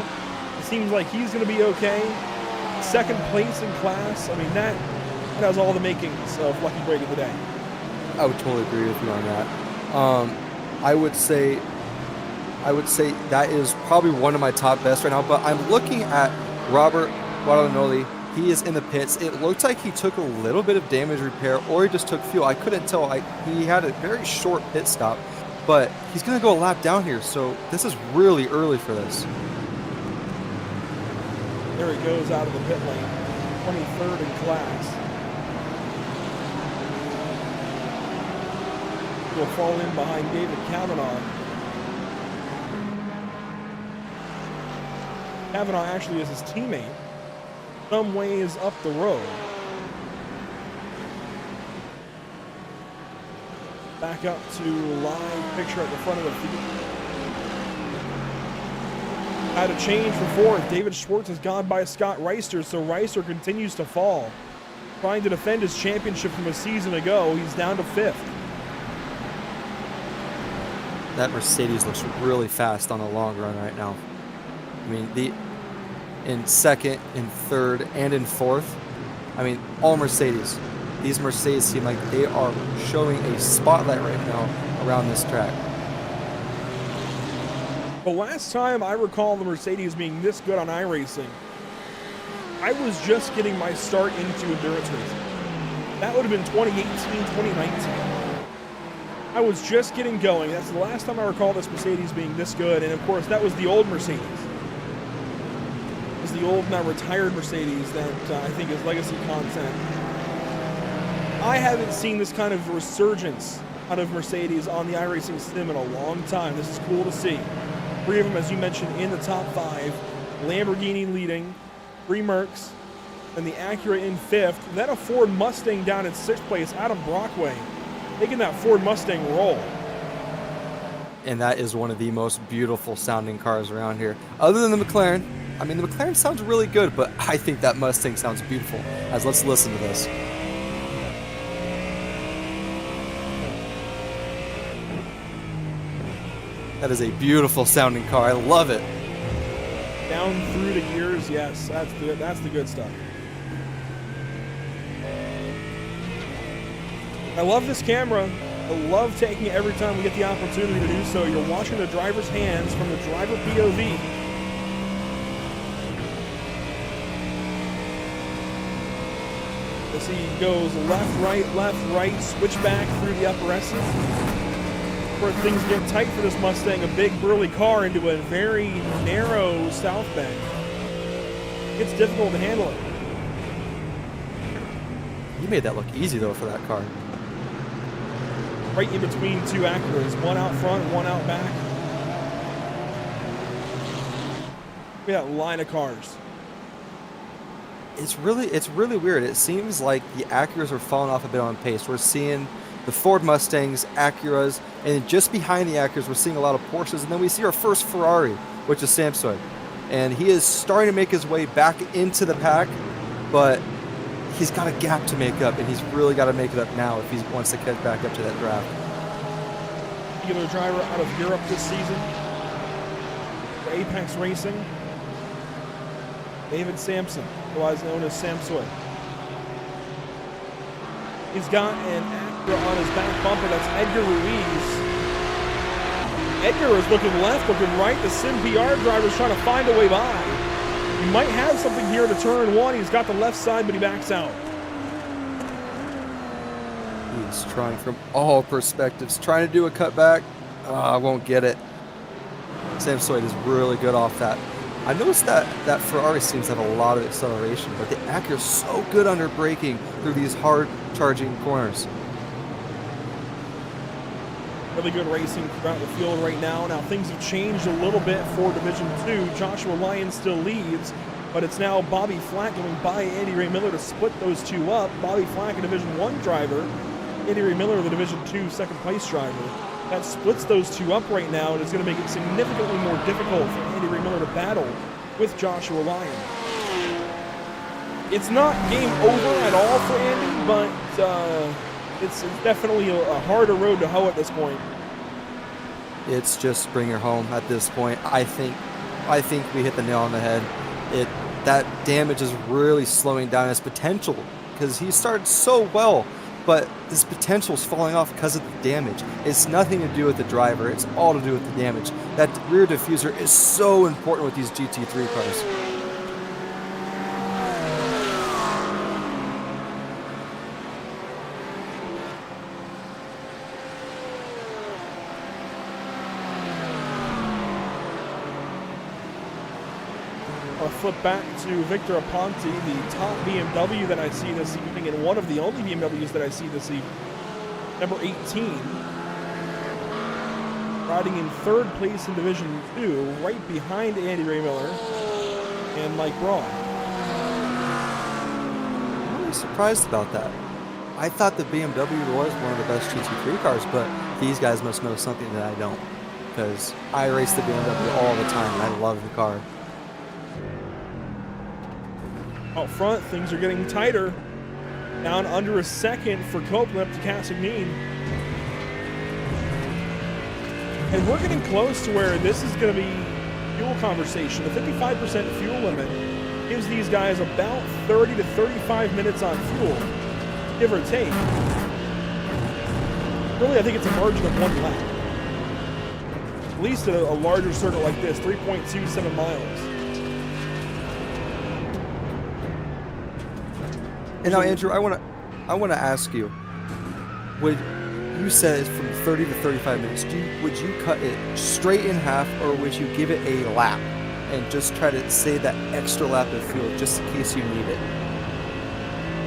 It seems like he's going to be okay. Second place in class. I mean, that has all the makings of lucky break of the day. I would totally agree with you on that. I would say that is probably one of my top best right now, but I'm looking at Robert Guadagnoli. He is in the pits. It looks like he took a little bit of damage repair, or he just took fuel. I couldn't tell. He had a very short pit stop, but he's going to go a lap down here, so this is really early for this. There he goes out of the pit lane, 23rd in class. Will fall in behind David Kavanaugh. Kavanaugh actually is his teammate, some ways up the road. Back up to live picture at the front of the field. Had a change for fourth. David Schwartz has gone by Scott Reister, so Reister continues to fall. Trying to defend his championship from a season ago, he's down to fifth. That Mercedes looks really fast on the long run right now. I mean, in second, in third, and in fourth, I mean, all Mercedes. These Mercedes seem like they are showing a spotlight right now around this track. The last time I recall the Mercedes being this good on iRacing, I was just getting my start into endurance racing. That would have been 2018, 2019. I was just getting going. That's the last time I recall this Mercedes being this good. And of course, that was the old Mercedes. It was the old, now retired Mercedes that I think is legacy content. I haven't seen this kind of resurgence out of Mercedes on the iRacing sim in a long time. This is cool to see. 3 of them, as you mentioned, in the top 5. Lamborghini leading, 3 Mercs, and the Acura in 5th. Then a Ford Mustang down in 6th place, Adam Brockway, making that Ford Mustang roll. And that is one of the most beautiful sounding cars around here. Other than the McLaren, I mean, the McLaren sounds really good, but I think that Mustang sounds beautiful. As let's listen to this. That is a beautiful sounding car. I love it. Down through the gears, yes, that's the good stuff. I love this camera. I love taking it every time we get the opportunity to do so. You're watching the driver's hands from the driver POV. As he goes left, right, switch back through the upper S's. Where things get tight for this Mustang, a big burly car into a very narrow south bend. It's difficult to handle it. He made that look easy though for that car. Right in between two Acuras, one out front, one out back. Look at that line of cars. It's really weird. It seems like the Acuras are falling off a bit on pace. We're seeing the Ford Mustangs, Acuras, and just behind the Acuras, we're seeing a lot of Porsches, and then we see our first Ferrari, which is Samsung. And he is starting to make his way back into the pack, but he's got a gap to make up, and he's really got to make it up now if he wants to get back up to that draft. Regular driver out of Europe this season for Apex Racing, David Sampson, otherwise known as Samsoy. He's got an Acura on his back bumper. That's Edgar Ruiz. Edgar is looking left, looking right. The Sim PR driver is trying to find a way by. He might have something here to turn one. He's got the left side, but he backs out. He's trying from all perspectives, trying to do a cutback. Won't get it. Sam Soyd is really good off that. I noticed that Ferrari seems to have a lot of acceleration, but the Acura is so good under braking through these hard charging corners. Really good racing throughout the field right now. Now things have changed a little bit for Division 2. Joshua Lyon still leads, but it's now Bobby Flack going by Andy Ray Miller to split those two up. Bobby Flack, a Division 1 driver. Andy Ray Miller, the Division 2 second place driver. That splits those two up right now, and it's going to make it significantly more difficult for Andy Ray Miller to battle with Joshua Lyon. It's not game over at all for Andy, but it's definitely a harder road to hoe at this point. It's just bring her home at this point. I think we hit the nail on the head. That damage is really slowing down his potential because he started so well, but his potential is falling off because of the damage. It's nothing to do with the driver. It's all to do with the damage. That rear diffuser is so important with these GT3 cars. I'll flip back to Victor Aponte, the top BMW that I see this evening, and one of the only BMWs that I see this evening. Number 18, riding in third place in Division 2, right behind Andy Ray Miller and Mike Braun. I'm really surprised about that. I thought the BMW was one of the best GT3 cars, but these guys must know something that I don't, because I race the BMW all the time, and I love the car. Out front, things are getting tighter. Down under a second for Copeland to Cassigny. And we're getting close to where this is going to be fuel conversation. The 55% fuel limit gives these guys about 30 to 35 minutes on fuel, give or take. Really, I think it's a margin of 1 lap. At least a larger circuit like this, 3.27 miles. And now, Andrew, I want to ask you, you said it's from 30 to 35 minutes. Would you cut it straight in half, or would you give it a lap and just try to save that extra lap of fuel just in case you need it?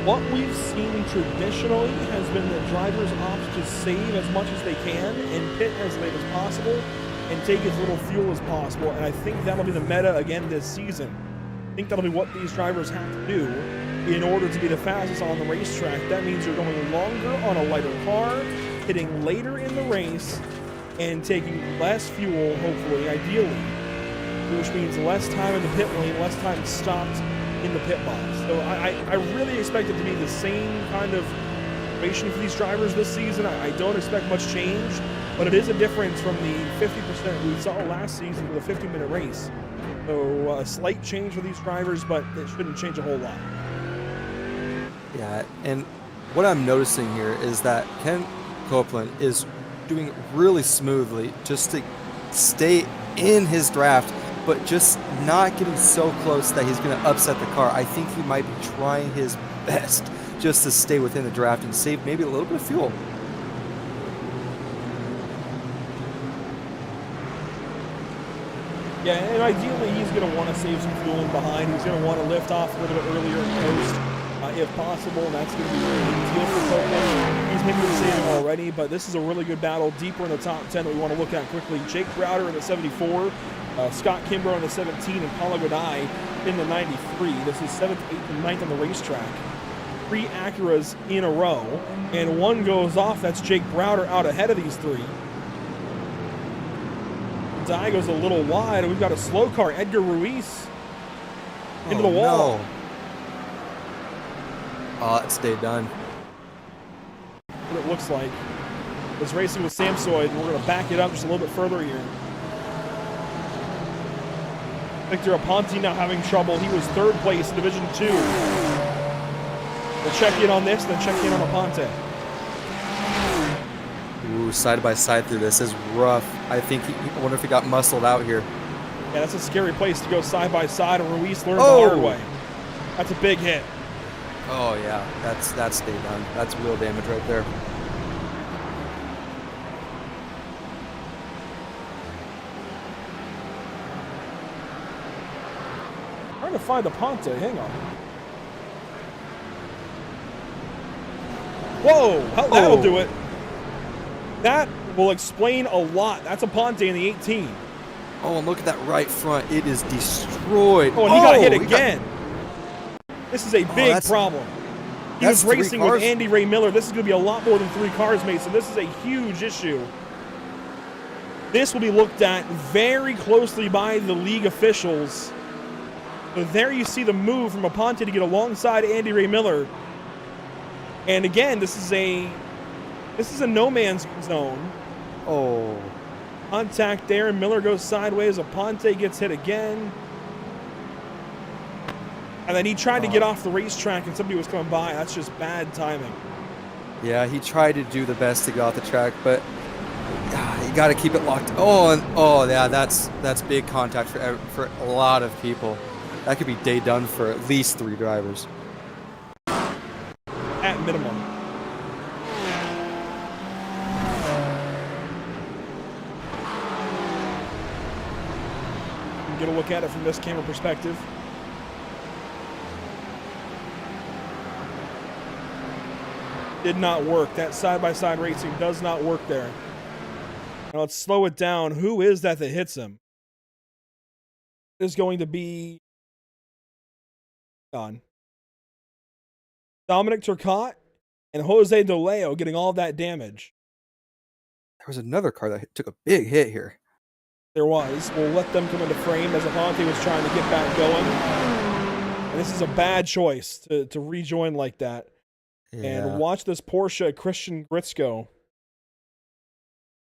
What we've seen traditionally has been that drivers opt to save as much as they can and pit as late as possible and take as little fuel as possible. And I think that'll be the meta again this season. I think that'll be what these drivers have to do in order to be the fastest on the racetrack. That means you're going longer on a lighter car, hitting later in the race, and taking less fuel, hopefully, ideally, which means less time in the pit lane, less time stopped in the pit box. So I really expect it to be the same kind of situation for these drivers this season. I don't expect much change, but it is a difference from the 50% we saw last season for the 50-minute race. So a slight change for these drivers, but it shouldn't change a whole lot. Yeah, and what I'm noticing here is that Ken Copeland is doing really smoothly just to stay in his draft, but just not getting so close that he's going to upset the car. I think he might be trying his best just to stay within the draft and save maybe a little bit of fuel. Yeah, and ideally he's he's going to want to save some fuel in behind. He's going to want to lift off a little bit earlier in post, if possible, and that's going to be really big deal for Copeland. He's maybe saving already, but this is a really good battle deeper in the top 10 that we want to look at quickly. Jake Browder in the 74, Scott Kimbrough in the 17, and Paulo Godai in the 93. This is 7th, 8th, and 9th on the racetrack. 3 Acuras in a row, and one goes off. That's Jake Browder out ahead of these 3. Die goes a little wide, and we've got a slow car, Edgar Ruiz, into the wall. No. Oh, that stayed done. What it looks like. It's racing with Samsoid, and we're going to back it up just a little bit further here. Victor Aponte now having trouble. He was 3rd place in Division 2. We'll check in on this, then check in on Aponte. Ooh, side by side through this is rough. I think I wonder if he got muscled out here. Yeah, that's a scary place to go side by side, and Ruiz learned the hard way. That's a big hit. Oh yeah, that's stayed done. That's real damage right there. Trying to find Aponte. Hang on. Whoa! That'll do it. That will explain a lot. That's Aponte in the 18. Oh, and look at that right front. It is destroyed. Oh, and he got hit again. This is a big problem. He That's was racing with Andy Ray Miller. This is going to be a lot more than 3 cars, Mason. This is a huge issue. This will be looked at very closely by the league officials. But there you see the move from Aponte to get alongside Andy Ray Miller. And again, this is a no man's zone. Oh. Contact there, and Miller goes sideways. Aponte gets hit again. And then he tried to get off the racetrack, and somebody was coming by. That's just bad timing. Yeah, he tried to do the best to get off the track, but you got to keep it locked. Oh, yeah, that's big contact for a lot of people. That could be day done for at least 3 drivers. At minimum. Get a look at it from this camera perspective. Did not work. That side-by-side racing does not work there. Now let's slow it down. Who is that hits him? It is going to be Dominic Turcotte and Jose DeLeo getting all of that damage. There was another car that took a big hit here. There was. We'll let them come into frame as Aponte was trying to get back going. And this is a bad choice to rejoin like that. Yeah. And watch this Porsche Christian Gritzko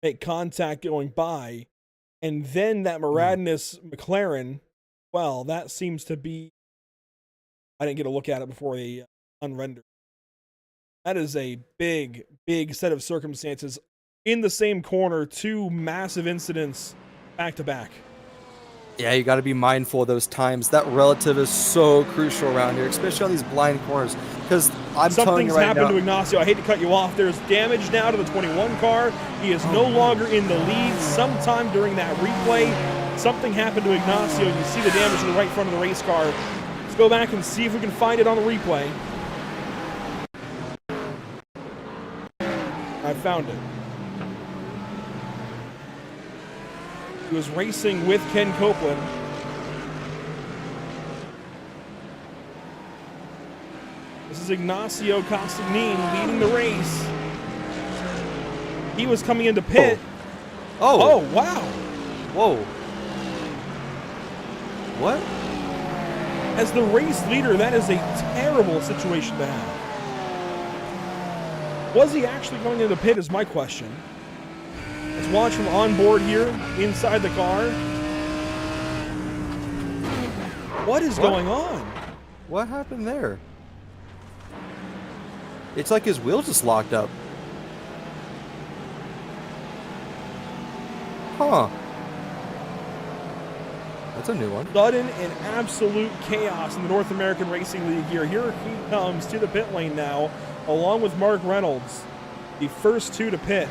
make contact going by. And then that Muradinus McLaren, well, that seems to be... I didn't get a look at it before they unrendered. That is a big, big set of circumstances. In the same corner, 2 massive incidents back to back. Yeah, you got to be mindful of those times. That relative is so crucial around here, especially on these blind corners. Because I'm telling you right now, something's happened to Ignacio. I hate to cut you off. There's damage now to the 21 car. He is no longer in the lead. Sometime during that replay, something happened to Ignacio. You see the damage to the right front of the race car. Let's go back and see if we can find it on the replay. I found it. He was racing with Ken Copeland. This is Ignacio Costagnin leading the race. He was coming into pit. Oh, wow. Whoa. What? As the race leader, that is a terrible situation to have. Was he actually going into pit is my question. Let's watch from on board here, inside the car. What is going on? What happened there? It's like his wheel just locked up. Huh. That's a new one. Sudden and absolute chaos in the North American Racing League here. Here he comes to the pit lane now, along with Mark Reynolds. The first 2 to pit.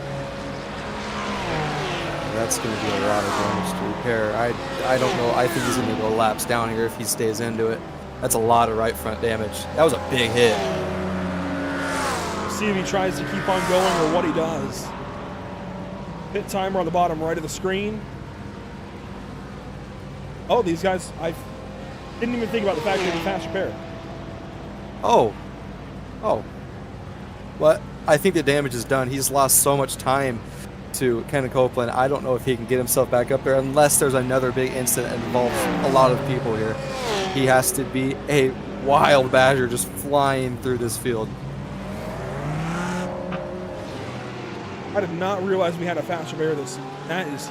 that's going to be a lot of damage to repair. I don't know. I think he's going to go laps down here if he stays into it. That's a lot of right front damage. That was a big hit. See if he tries to keep on going or what he does. Pit timer on the bottom right of the screen. Oh, these guys, I didn't even think about the fact that they fast repair. Oh. What? I think the damage is done. He's lost so much time to Ken Copeland. I don't know if he can get himself back up there unless there's another big incident that involves a lot of people here. He has to be a wild badger just flying through this field. I did not realize we had a fast repair this season. That is...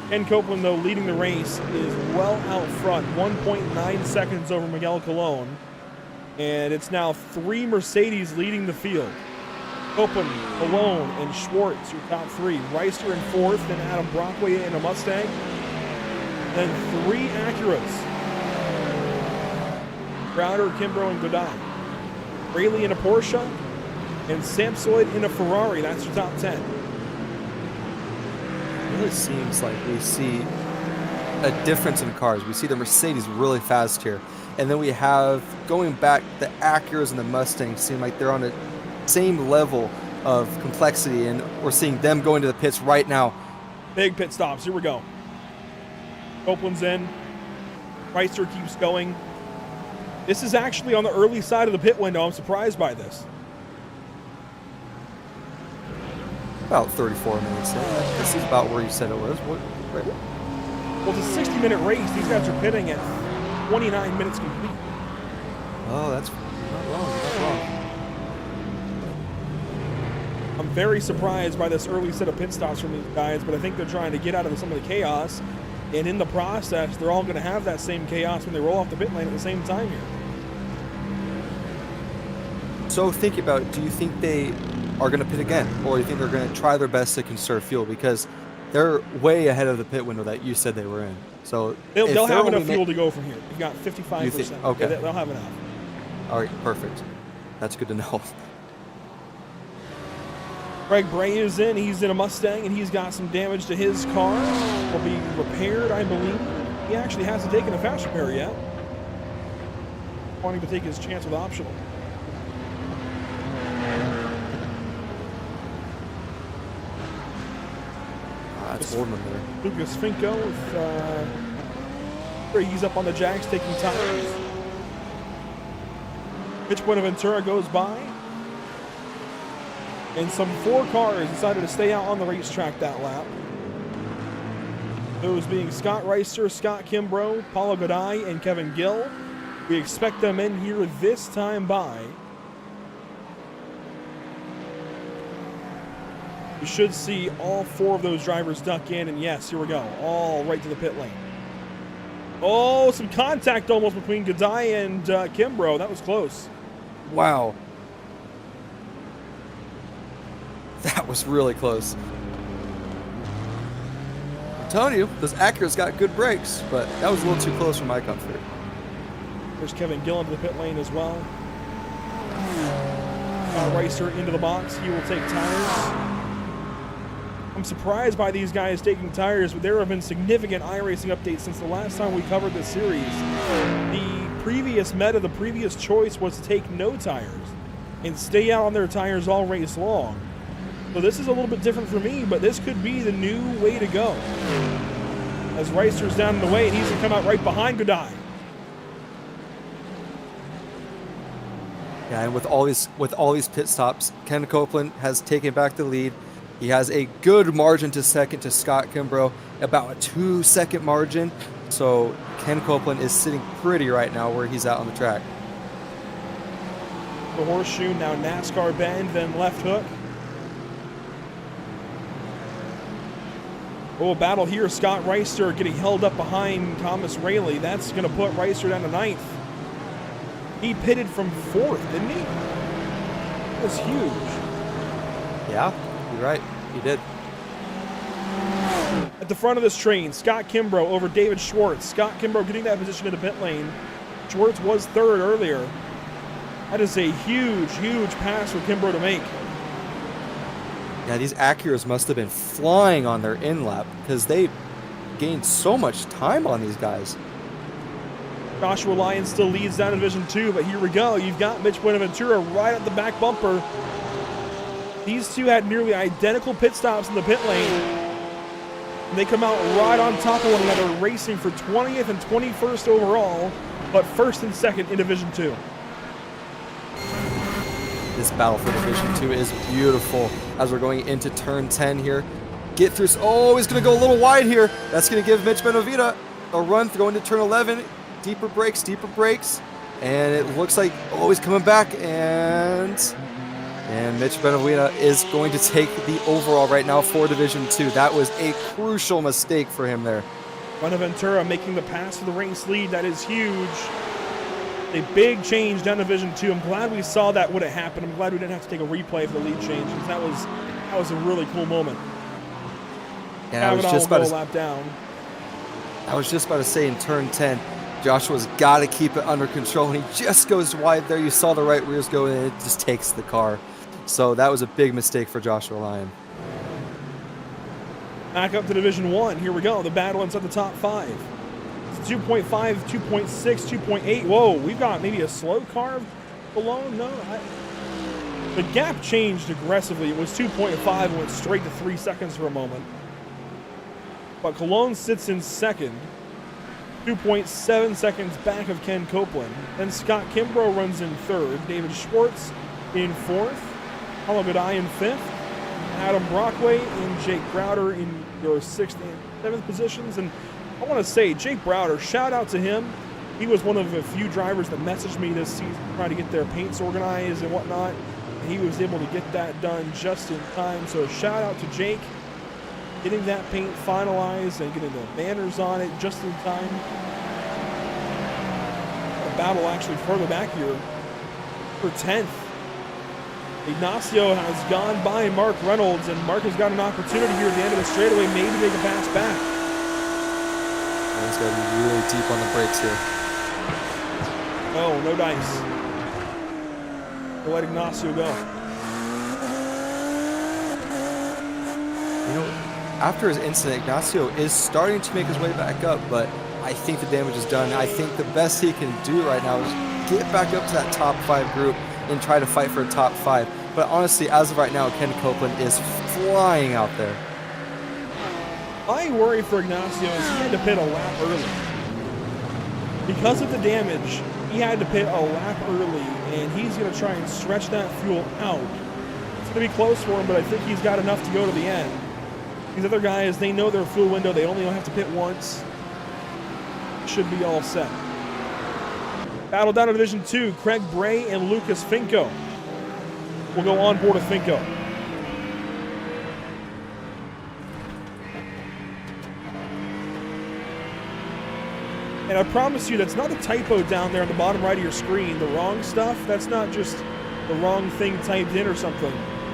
Ken Copeland, though, leading the race, is well out front, 1.9 seconds over Miguel Colon. And it's now 3 Mercedes leading the field. Copeland, Colon, and Schwartz, your top 3. Reister in 4th, then Adam Brockway in a Mustang. Then 3 Acuras. Crowder, Kimbrough, and Godin. Rayleigh in a Porsche, and Samsoid in a Ferrari. That's your top 10. It really seems like we see a difference in cars. We see the Mercedes really fast here. And then we have, going back, the Acuras and the Mustangs seem like they're on the same level of complexity, and we're seeing them going to the pits right now. Big pit stops. Here we go. Copeland's in. Reister keeps going. This is actually on the early side of the pit window. I'm surprised by this. About 34 minutes in. This is about where you said it was. Well, it's a 60-minute race. These guys are pitting at 29 minutes complete. Oh, that's not wrong. Not wrong. I'm very surprised by this early set of pit stops from these guys, but I think they're trying to get out of some of the chaos. And in the process, they're all going to have that same chaos when they roll off the pit lane at the same time here. So think about it. Do you think they are going to pit again? Or do you think they're going to try their best to conserve fuel? Because they're way ahead of the pit window that you said they were in. So they'll have enough fuel to go from here. You've got 55%. You think, okay. They'll have enough. All right, perfect. That's good to know. Greg Bray is in. He's in a Mustang, and he's got some damage to his car. Will be repaired, I believe. He actually hasn't taken a fast repair yet. Wanting to take his chance with optional. That's Boardman there. Lucas Finko with he's up on the Jags taking tires. Pitch Buenaventura goes by. And some 4 cars decided to stay out on the racetrack that lap. Those being Scott Reister, Scott Kimbrough, Paulo Godai, and Kevin Gill. We expect them in here this time by. You should see all 4 of those drivers duck in, and yes, here we go. All right to the pit lane. Oh, some contact almost between Godai and Kimbrough. That was close. Wow. That was really close. I'm telling you, those Acuras got good brakes, but that was a little too close for my comfort. There's Kevin Gill into the pit lane as well. Reister into the box. He will take tires. I'm surprised by these guys taking tires, but there have been significant iRacing updates since the last time we covered this series. The previous meta, the previous choice was to take no tires and stay out on their tires all race long. So this is a little bit different for me, but this could be the new way to go. As Reister's down in the way, and he's going to come out right behind Godai. Yeah, and with all these pit stops, Ken Copeland has taken back the lead. He has a good margin to second to Scott Kimbrough, about a 2-second margin. So Ken Copeland is sitting pretty right now where he's out on the track. The horseshoe, now NASCAR bend, then left hook. Oh, battle here. Scott Reister getting held up behind Thomas Rayleigh. That's going to put Reister down to 9th. He pitted from 4th, didn't he? That was huge. Yeah, you're right. He did. At the front of this train, Scott Kimbrough over David Schwartz. Scott Kimbrough getting that position in the pit lane. Schwartz was 3rd earlier. That is a huge, huge pass for Kimbrough to make. Yeah, these Acuras must have been flying on their in-lap because they gained so much time on these guys. Joshua Lyons still leads down in Division 2, but here we go. You've got Mitch Buenaventura right at the back bumper. These two had nearly identical pit stops in the pit lane. And they come out right on top of one another, racing for 20th and 21st overall, but first and second in Division 2. This battle for Division 2 is beautiful as we're going into turn 10 here. Get through. Oh, he's going to go a little wide here. That's going to give Mitch Benavides a run going to turn 11. Deeper brakes. And it looks like, oh, he's coming back. And Mitch Benavides is going to take the overall right now for Division 2. That was a crucial mistake for him there. Buenaventura making the pass for the race lead. That is huge. A big change down Division 2. I'm glad we saw that when it happened. I'm glad we didn't have to take a replay for the lead change, because that was a really cool moment. And I was just about to lap down. I was just about to say in turn 10, Joshua's got to keep it under control, and he just goes wide there. You saw the right rears go in, and it just takes the car. So that was a big mistake for Joshua Lyon. Back up to Division 1. Here we go. The battle inside the top 5. 2.5, 2.6, 2.8. Whoa, we've got maybe a slow car below. No, the gap changed aggressively. It was 2.5 and went straight to 3 seconds for a moment. But Cologne sits in second, 2.7 seconds back of Ken Copeland. Then Scott Kimbrough runs in third. David Schwartz in fourth. Paulo Godai in fifth. Adam Brockway and Jake Browder in your sixth and seventh positions. And I want to say, Jake Browder, shout out to him. He was one of a few drivers that messaged me this season trying to get their paints organized and whatnot. And he was able to get that done just in time. So shout out to Jake, getting that paint finalized and getting the banners on it just in time. The battle actually further back here for 10th. Ignacio has gone by Mark Reynolds, and Mark has got an opportunity here at the end of the straightaway, maybe to make a pass back. He's got to be really deep on the brakes here. Oh, no dice. We'll let Ignacio go. You know, after his incident, Ignacio is starting to make his way back up, but I think the damage is done. I think the best he can do right now is get back up to that top 5 group and try to fight for a top 5. But honestly, as of right now, Ken Copeland is flying out there. My worry for Ignacio is he had to pit a lap early. Because of the damage, he had to pit a lap early, and he's going to try and stretch that fuel out. It's going to be close for him, but I think he's got enough to go to the end. These other guys, they know their fuel window. They only have to pit once. Should be all set. Battle down to Division 2, Craig Bray and Lucas Finko will go on board with Finko. And I promise you, that's not a typo down there on the bottom right of your screen. The wrong stuff, that's not just the wrong thing typed in or something.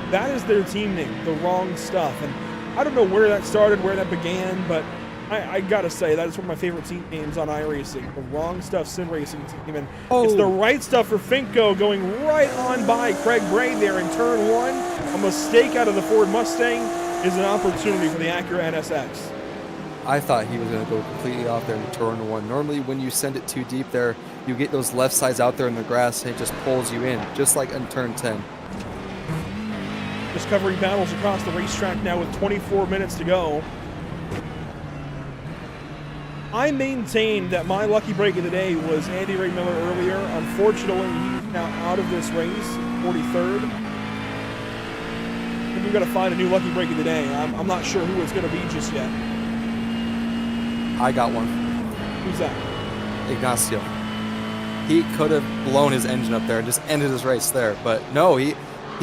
That is their team name, the wrong stuff. And I don't know where that started, where that began, but I gotta say, that is one of my favorite team names on iRacing. The Wrong Stuff Sim Racing team. And it's the right stuff for Finko, going right on by Craig Bray there in turn 1. A mistake out of the Ford Mustang is an opportunity for the Acura NSX. I thought he was going to go completely off there in turn 1. Normally, when you send it too deep there, you get those left sides out there in the grass, and it just pulls you in, just like in turn 10. Just covering battles across the racetrack now with 24 minutes to go. I maintain that my lucky break of the day was Andy Ray Miller earlier. Unfortunately, he's now out of this race, 43rd. And we've got to find a new lucky break of the day. I'm not sure who it's going to be just yet. I got one. Who's that? Ignacio. He could have blown his engine up there and just ended his race there. But no, he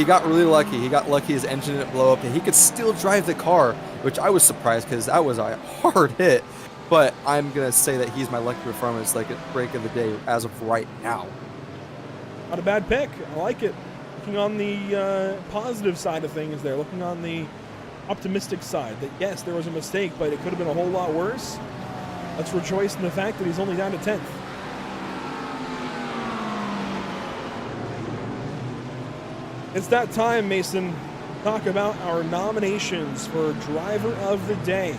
got really lucky. He got lucky his engine didn't blow up, and he could still drive the car, which I was surprised because that was a hard hit. But I'm going to say that he's my lucky performance, like a break of the day as of right now. Not a bad pick. I like it. Looking on the positive side of things there. Looking on the optimistic side. That, yes, there was a mistake, but it could have been a whole lot worse. Let's rejoice in the fact that he's only down to 10th. It's that time, Mason. talk about our nominations for Driver of the Day,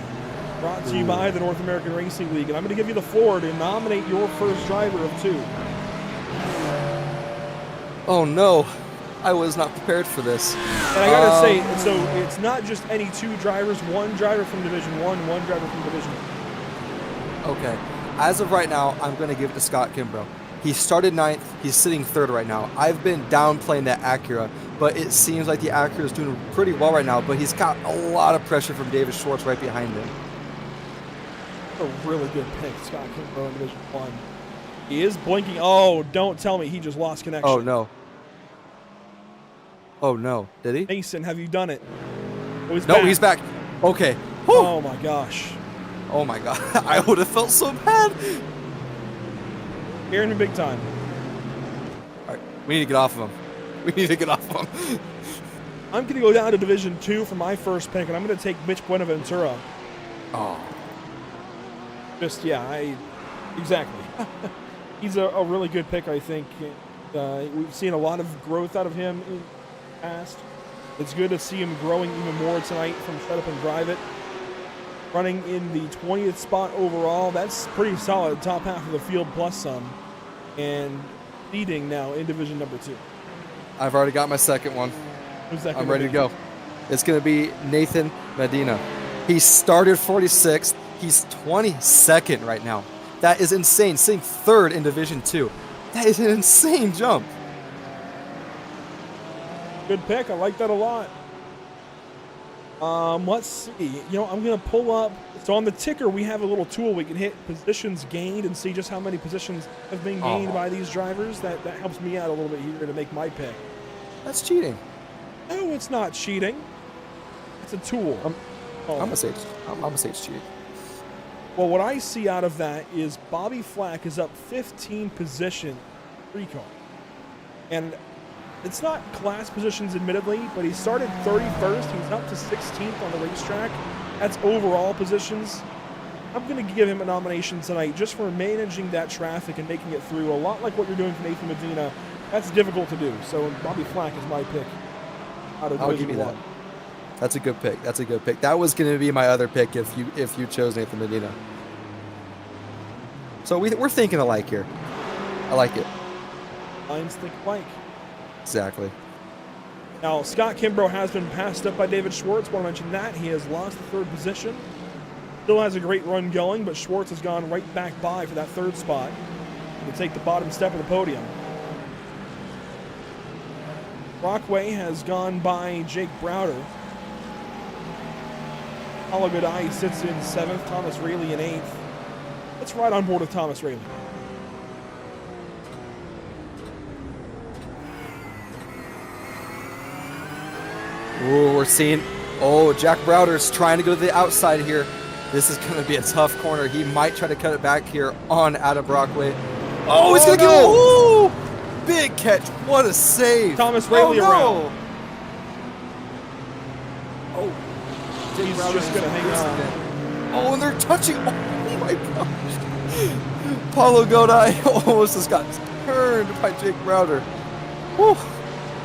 brought to you by the North American Racing League. And I'm going to give you the floor to nominate your first driver of 2. Oh no, I was not prepared for this. And I gotta say, so it's not just any 2 drivers, 1 driver from Division 1, 1 driver from Division 2. Okay, as of right now, I'm going to give it to Scott Kimbrough. He started 9th, he's sitting 3rd right now. I've been downplaying that Acura, but it seems like the Acura is doing pretty well right now, but he's got a lot of pressure from David Schwartz right behind him. A really good pick, Scott Kimbrough in Division 1. He is blinking. Oh, don't tell me he just lost connection. Oh no. Oh no, did he? Mason, have you done it? Oh, he's No, back. he's back. Okay. Whew. Oh my gosh. Oh my god, I would have felt so bad. Scaring him big time. All right, we need to get off of him. We need to get off of him. I'm going to go down to Division 2 for my first pick, and I'm going to take Mitch Buenaventura. Oh. Just, yeah, exactly. He's a really good pick, I think. We've seen a lot of growth out of him in the past. It's good to see him growing even more tonight from Shut Up and Drive It. Running in the 20th spot overall. That's pretty solid. Top half of the field plus some. And leading now in Division number 2. I've already got my second one. Who's that? I'm ready to go. It's going to be Nathan Medina. He started 46th. He's 22nd right now. That is insane. Sitting 3rd in Division 2. That is an insane jump. Good pick. I like that a lot. Let's see. I'm going to pull up. So on the ticker, we have a little tool. We can hit positions gained and see just how many positions have been gained by these drivers. That helps me out a little bit here to make my pick. That's cheating. No, it's not cheating. It's a tool. I'm gonna say it's cheating. Well, what I see out of that is Bobby Flack is up 15 position, 3 car. And it's not class positions, admittedly, but he started 31st. He's up to 16th on the racetrack. That's overall positions. I'm going to give him a nomination tonight just for managing that traffic and making it through. A lot like what you're doing for Nathan Medina. That's difficult to do. So Bobby Flack is my pick out of I'll give you that. That's a good pick. That's a good pick. That was going to be my other pick if you chose Nathan Medina. So we're thinking alike here. I like it. Lines think alike. Exactly. Now, Scott Kimbrough has been passed up by David Schwartz. I want to mention that. He has lost the 3rd position. Still has a great run going, but Schwartz has gone right back by for that 3rd spot to take the bottom step of the podium. Brockway has gone by Jake Browder. Paulo Godai sits in 7th, Thomas Rayleigh in 8th. Let's ride on board with Thomas Rayleigh. Ooh, we're seeing. Oh, Jack Browder's trying to go to the outside here. This is going to be a tough corner. He might try to cut it back here on Adam Brockway. Oh, he's going to get. Ooh! Big catch. What a save. Thomas Rayleigh around. Oh, He's just going to hang on. Oh, and they're touching. Oh, my gosh. Paulo Godai almost just got turned by Jake Browder. Whew.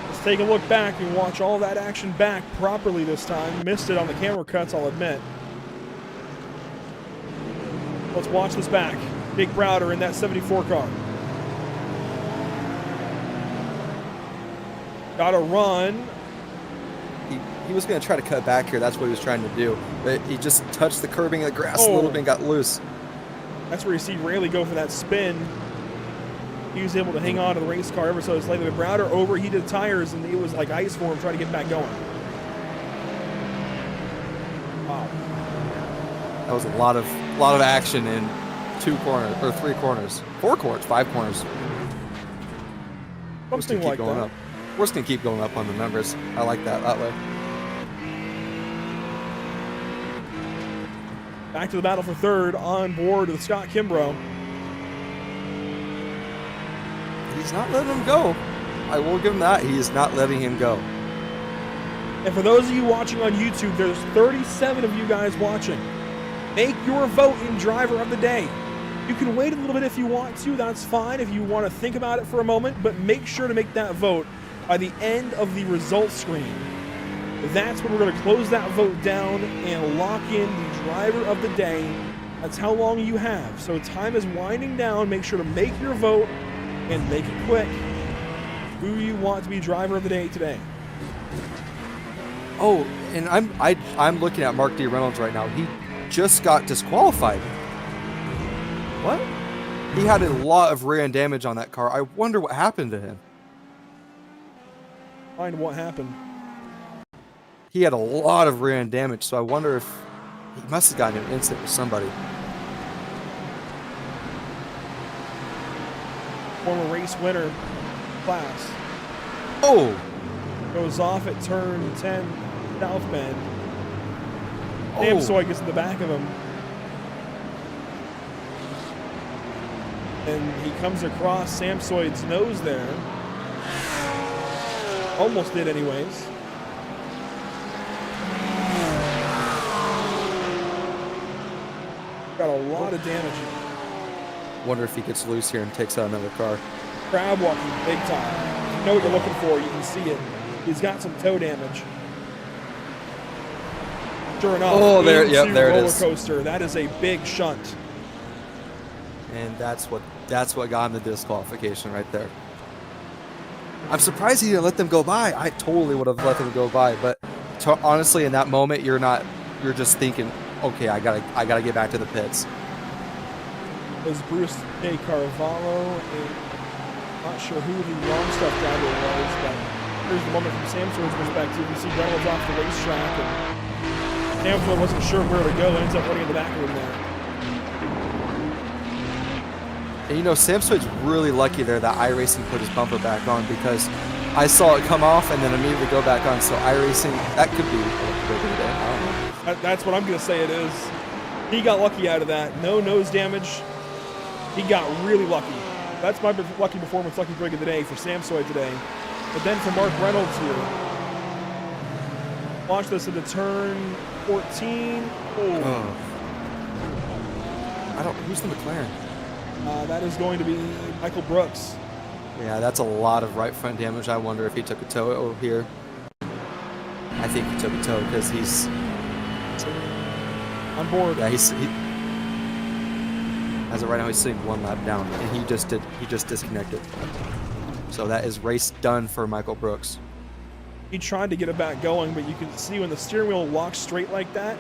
Let's take a look back and watch all that action back properly this time. Missed it on the camera cuts, I'll admit. Let's watch this back. Jake Browder in that 74 car. Got to run. He was going to try to cut back here. That's what he was trying to do. But he just touched the curbing of the grass a little bit and got loose. That's where you see Rayleigh go for that spin. He was able to hang on to the race car ever so slightly. But Browder overheated tires, and it was like ice for him trying to get back going. Wow. That was a lot of action in 2 corners, or 3 corners. 4 corners, 5 corners. Something like that. Up. We're just going to keep going up on the numbers. I like that way. Back to the battle for 3rd on board with Scott Kimbrough. He's not letting him go. I will give him that. He is not letting him go. And for those of you watching on YouTube, there's 37 of you guys watching. Make your vote in Driver of the Day. You can wait a little bit if you want to. That's fine if you want to think about it for a moment. But make sure to make that vote by the end of the results screen. That's when we're going to close that vote down and lock in the driver of the day. That's how long you have. So time is winding down. Make sure to make your vote and make it quick. Who you want to be driver of the day today? Oh, and I'm looking at Mark D. Reynolds right now. He just got disqualified. What? He had a lot of rear end damage on that car. I wonder what happened to him. Find what happened. He had a lot of rear end damage, so I wonder if he must have gotten an incident with somebody. Former race winner class. Oh! Goes off at turn 10, South Bend. Oh. Samsoy gets in the back of him. And he comes across Samsoid's nose there. Almost did anyways. Got a lot of damage. Wonder if he gets loose here and takes out another car. Crab walking big time. You know what you're looking for. You can see it. He's got some toe damage. Sure enough. Oh, there it roller is. Coaster. That is a big shunt. And that's what got him the disqualification right there. I'm surprised he didn't let them go by. I totally would have let them go by, but honestly, in that moment, you're just thinking, okay, I gotta get back to the pits. It was Bruce A. Carvalho, and I'm not sure who the long stuff driver was, but here's the moment from Samson's perspective. You see Reynolds off the racetrack, and Samson wasn't sure where to go, and ends up running in the back of him there. And you know, Samson's really lucky there that iRacing put his bumper back on, because I saw it come off and then immediately go back on. So iRacing, that could be a big day. I don't know. That's what I'm going to say it is. He got lucky out of that. No nose damage. He got really lucky. That's my lucky performance, lucky break of the day for Samsoy today. But then for Mark Reynolds here. Launch this into turn 14. Oh. Who's the McLaren? That is going to be Michael Brooks. Yeah, that's a lot of right front damage. I wonder if he took a tow over here. I think he took a tow because he's on board. Yeah, as of right now, he's sitting one lap down, and he just disconnected. So that is race done for Michael Brooks. He tried to get it back going, but you can see when the steering wheel locks straight like that,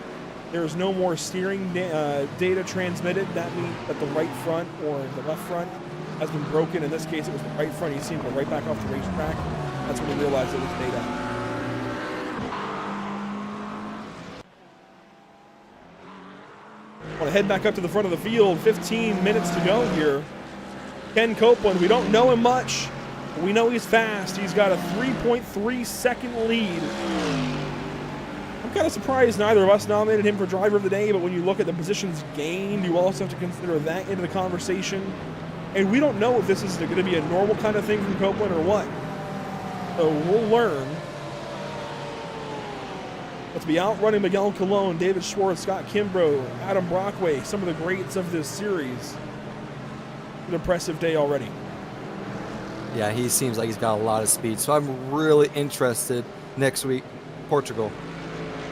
there is no more steering data transmitted. That means that the right front or the left front has been broken. In this case, it was the right front. He seemed to go right back off the racetrack. That's when he realized it was data. I want to head back up to the front of the field. 15 minutes to go here. Ken Copeland, we don't know him much, but we know he's fast. He's got a 3.3 second lead. I'm kind of surprised neither of us nominated him for driver of the day, but when you look at the positions gained, you also have to consider that into the conversation. And we don't know if this is going to be a normal kind of thing from Copeland or what. So we'll learn. Let's be outrunning Miguel Colon, David Schwartz, Scott Kimbrough, Adam Brockway, some of the greats of this series. An impressive day already. Yeah, he seems like he's got a lot of speed. So I'm really interested next week, Portugal.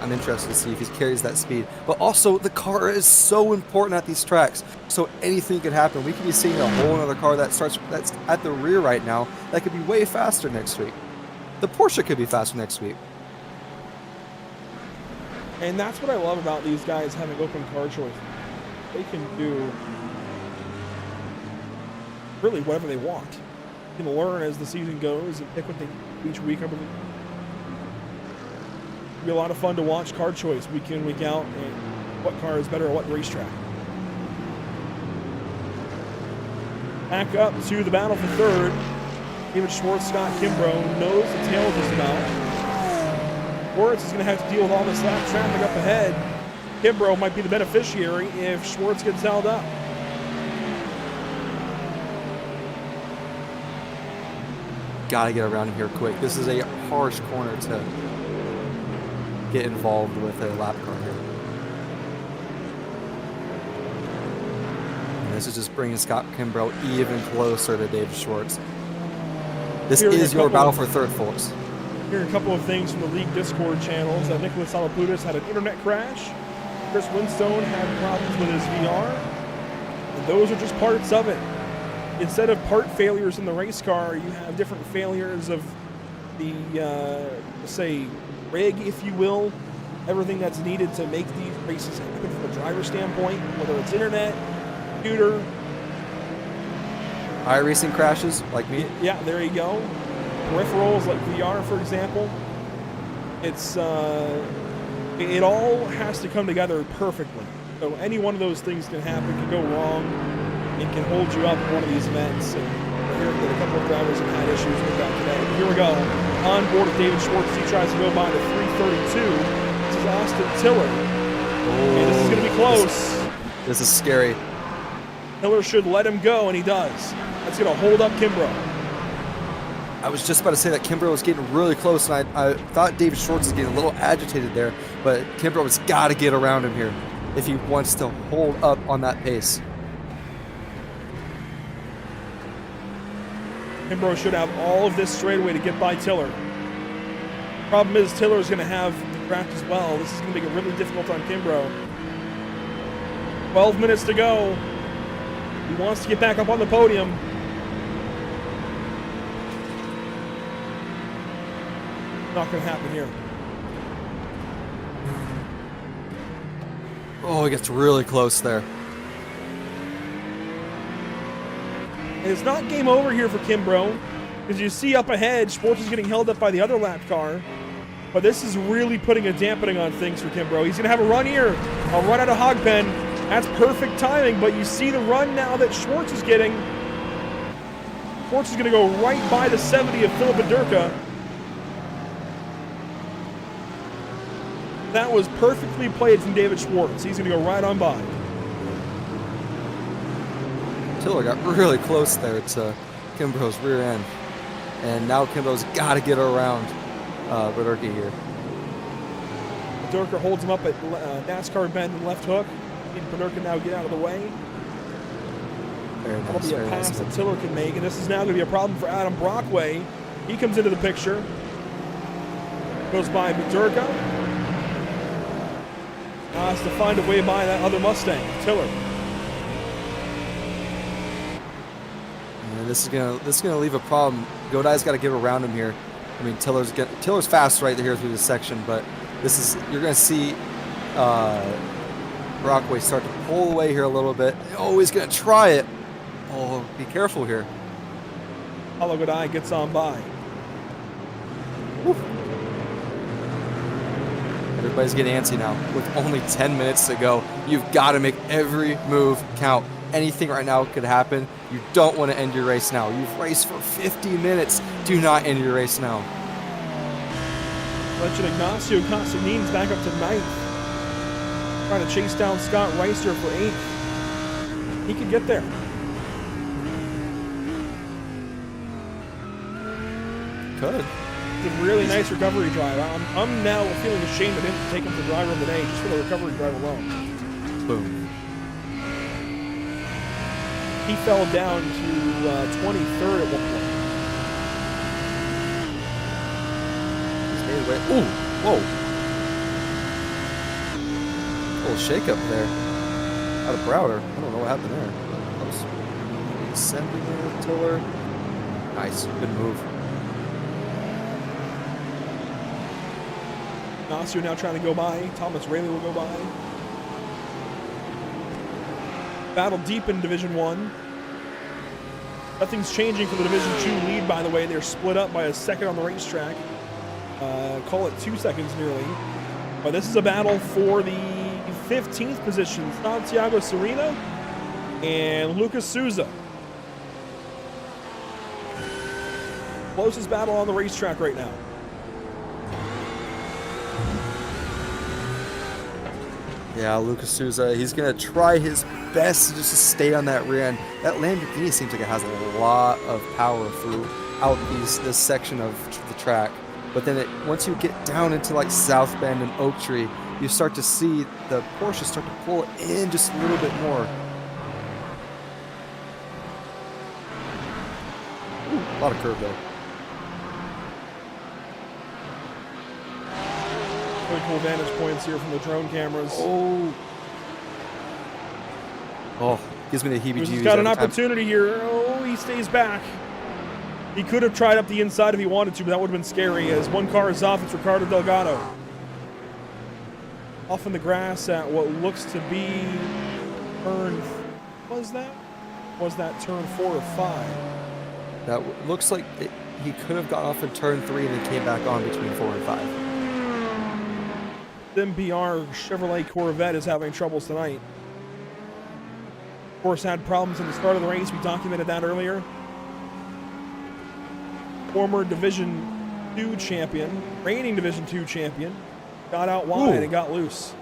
I'm interested to see if he carries that speed. But also, the car is so important at these tracks. So anything could happen. We could be seeing a whole other car that's at the rear right now that could be way faster next week. The Porsche could be faster next week. And that's what I love about these guys having open car choice. They can do really whatever they want. You can learn as the season goes and pick what they each week. I believe. It'll be a lot of fun to watch car choice week in, week out, and what car is better at what racetrack. Back up to the battle for third. David Schwartz, Scott Kimbrough knows the tail just about. Schwartz is going to have to deal with all this lap traffic up ahead. Kimbrough might be the beneficiary if Schwartz gets held up. Got to get around him here quick. This is a harsh corner to get involved with a lap car here. And this is just bringing Scott Kimbrough even closer to David Schwartz. This is your battle for third, folks. Here are a couple of things from the league Discord channels. Nicholas Salapudis had an internet crash. Chris Winstone had problems with his VR. And those are just parts of it. Instead of part failures in the race car, you have different failures of the, say, rig, if you will. Everything that's needed to make these races happen from a driver standpoint, whether it's internet, computer. iRacing crashes, like me. Yeah, there you go. Peripherals like VR, for example. It's it all has to come together perfectly. So any one of those things can happen, can go wrong, and can hold you up in one of these events. And we're hearing that a couple of drivers have had issues with that today. Here we go. On board with David Schwartz. He tries to go by the 332. This is Austin Tiller. And this is going to be close. This is scary. Tiller should let him go, and he does. That's going to hold up Kimbrough. I was just about to say that Kimbrough was getting really close, and I thought David Schwartz was getting a little agitated there, but Kimbrough has got to get around him here if he wants to hold up on that pace. Kimbrough should have all of this straightaway to get by Tiller. Problem is, Tiller is going to have the draft as well. This is going to make it really difficult on Kimbrough. 12 minutes to go. He wants to get back up on the podium. Not going to happen here. Oh, he gets really close there. And it's not game over here for Kimbrough, because you see up ahead, Schwartz is getting held up by the other lap car. But this is really putting a dampening on things for Kimbrough. He's going to have a run here. A run out of Hogpen. That's perfect timing, but you see the run now that Schwartz is getting. Schwartz is going to go right by the 70 of Philip Durka. That was perfectly played from David Schwartz. He's going to go right on by. Tiller got really close there to Kimbrough's rear end. And now Kimbrough's got to get around Bedurka here. Bedurka holds him up at NASCAR bend and left hook. Bedurka now get out of the way. That'll be a pass that Tiller can make, and this is now going to be a problem for Adam Brockway. He comes into the picture. Goes by Bedurka. Has to find a way by that other Mustang, Tiller. And this is gonna leave a problem. Godai's got to get around him here. I mean, Tiller's fast right here through this section, but you're gonna see Brockway start to pull away here a little bit. Oh, he's gonna try it. Oh, be careful here. Paulo Godai gets on by. Woo. Everybody's getting antsy now. With only 10 minutes to go, you've got to make every move count. Anything right now could happen. You don't want to end your race now. You've raced for 50 minutes. Do not end your race now. Legend Ignacio Constantine's back up to 9th. Trying to chase down Scott Reister for 8th. He could get there. Could. It's a really nice recovery drive. I'm now feeling ashamed I didn't take him for driver of the day just for the recovery drive alone. Boom. He fell down to 23rd at one point. He's made his way. Ooh, whoa. A little shake up there. Out of Browder. I don't know what happened there. That was descending there, Tiller. Nice, good move. Ignacio now trying to go by. Thomas Rayleigh will go by. Battle deep in Division 1. Nothing's changing for the Division 2 lead, by the way. They're split up by a second on the racetrack. Call it 2 seconds nearly. But this is a battle for the 15th position. Santiago Serena and Lucas Souza. Closest battle on the racetrack right now. Yeah, Lucas Souza, he's going to try his best just to stay on that rear end. That Lamborghini seems like it has a lot of power throughout this section of the track. But then once you get down into like South Bend and Oak Tree, you start to see the Porsche start to pull it in just a little bit more. Ooh, a lot of curve though. really cool vantage points here from the drone cameras. Oh, gives me the heebie-jeebies. He's got an every time. opportunity here. Oh, he stays back. He could have tried up the inside if he wanted to, but that would have been scary. As one car is off, it's Ricardo Delgado. Off in the grass at what looks to be turn... Was that turn 4 or 5? That looks like he could have got off in turn 3 and then came back on between 4 and 5. MPR Chevrolet Corvette is having troubles tonight. Of course, had problems in the start of the race. We documented that earlier. Former Division 2 champion, reigning Division 2 champion, got out wide and got loose.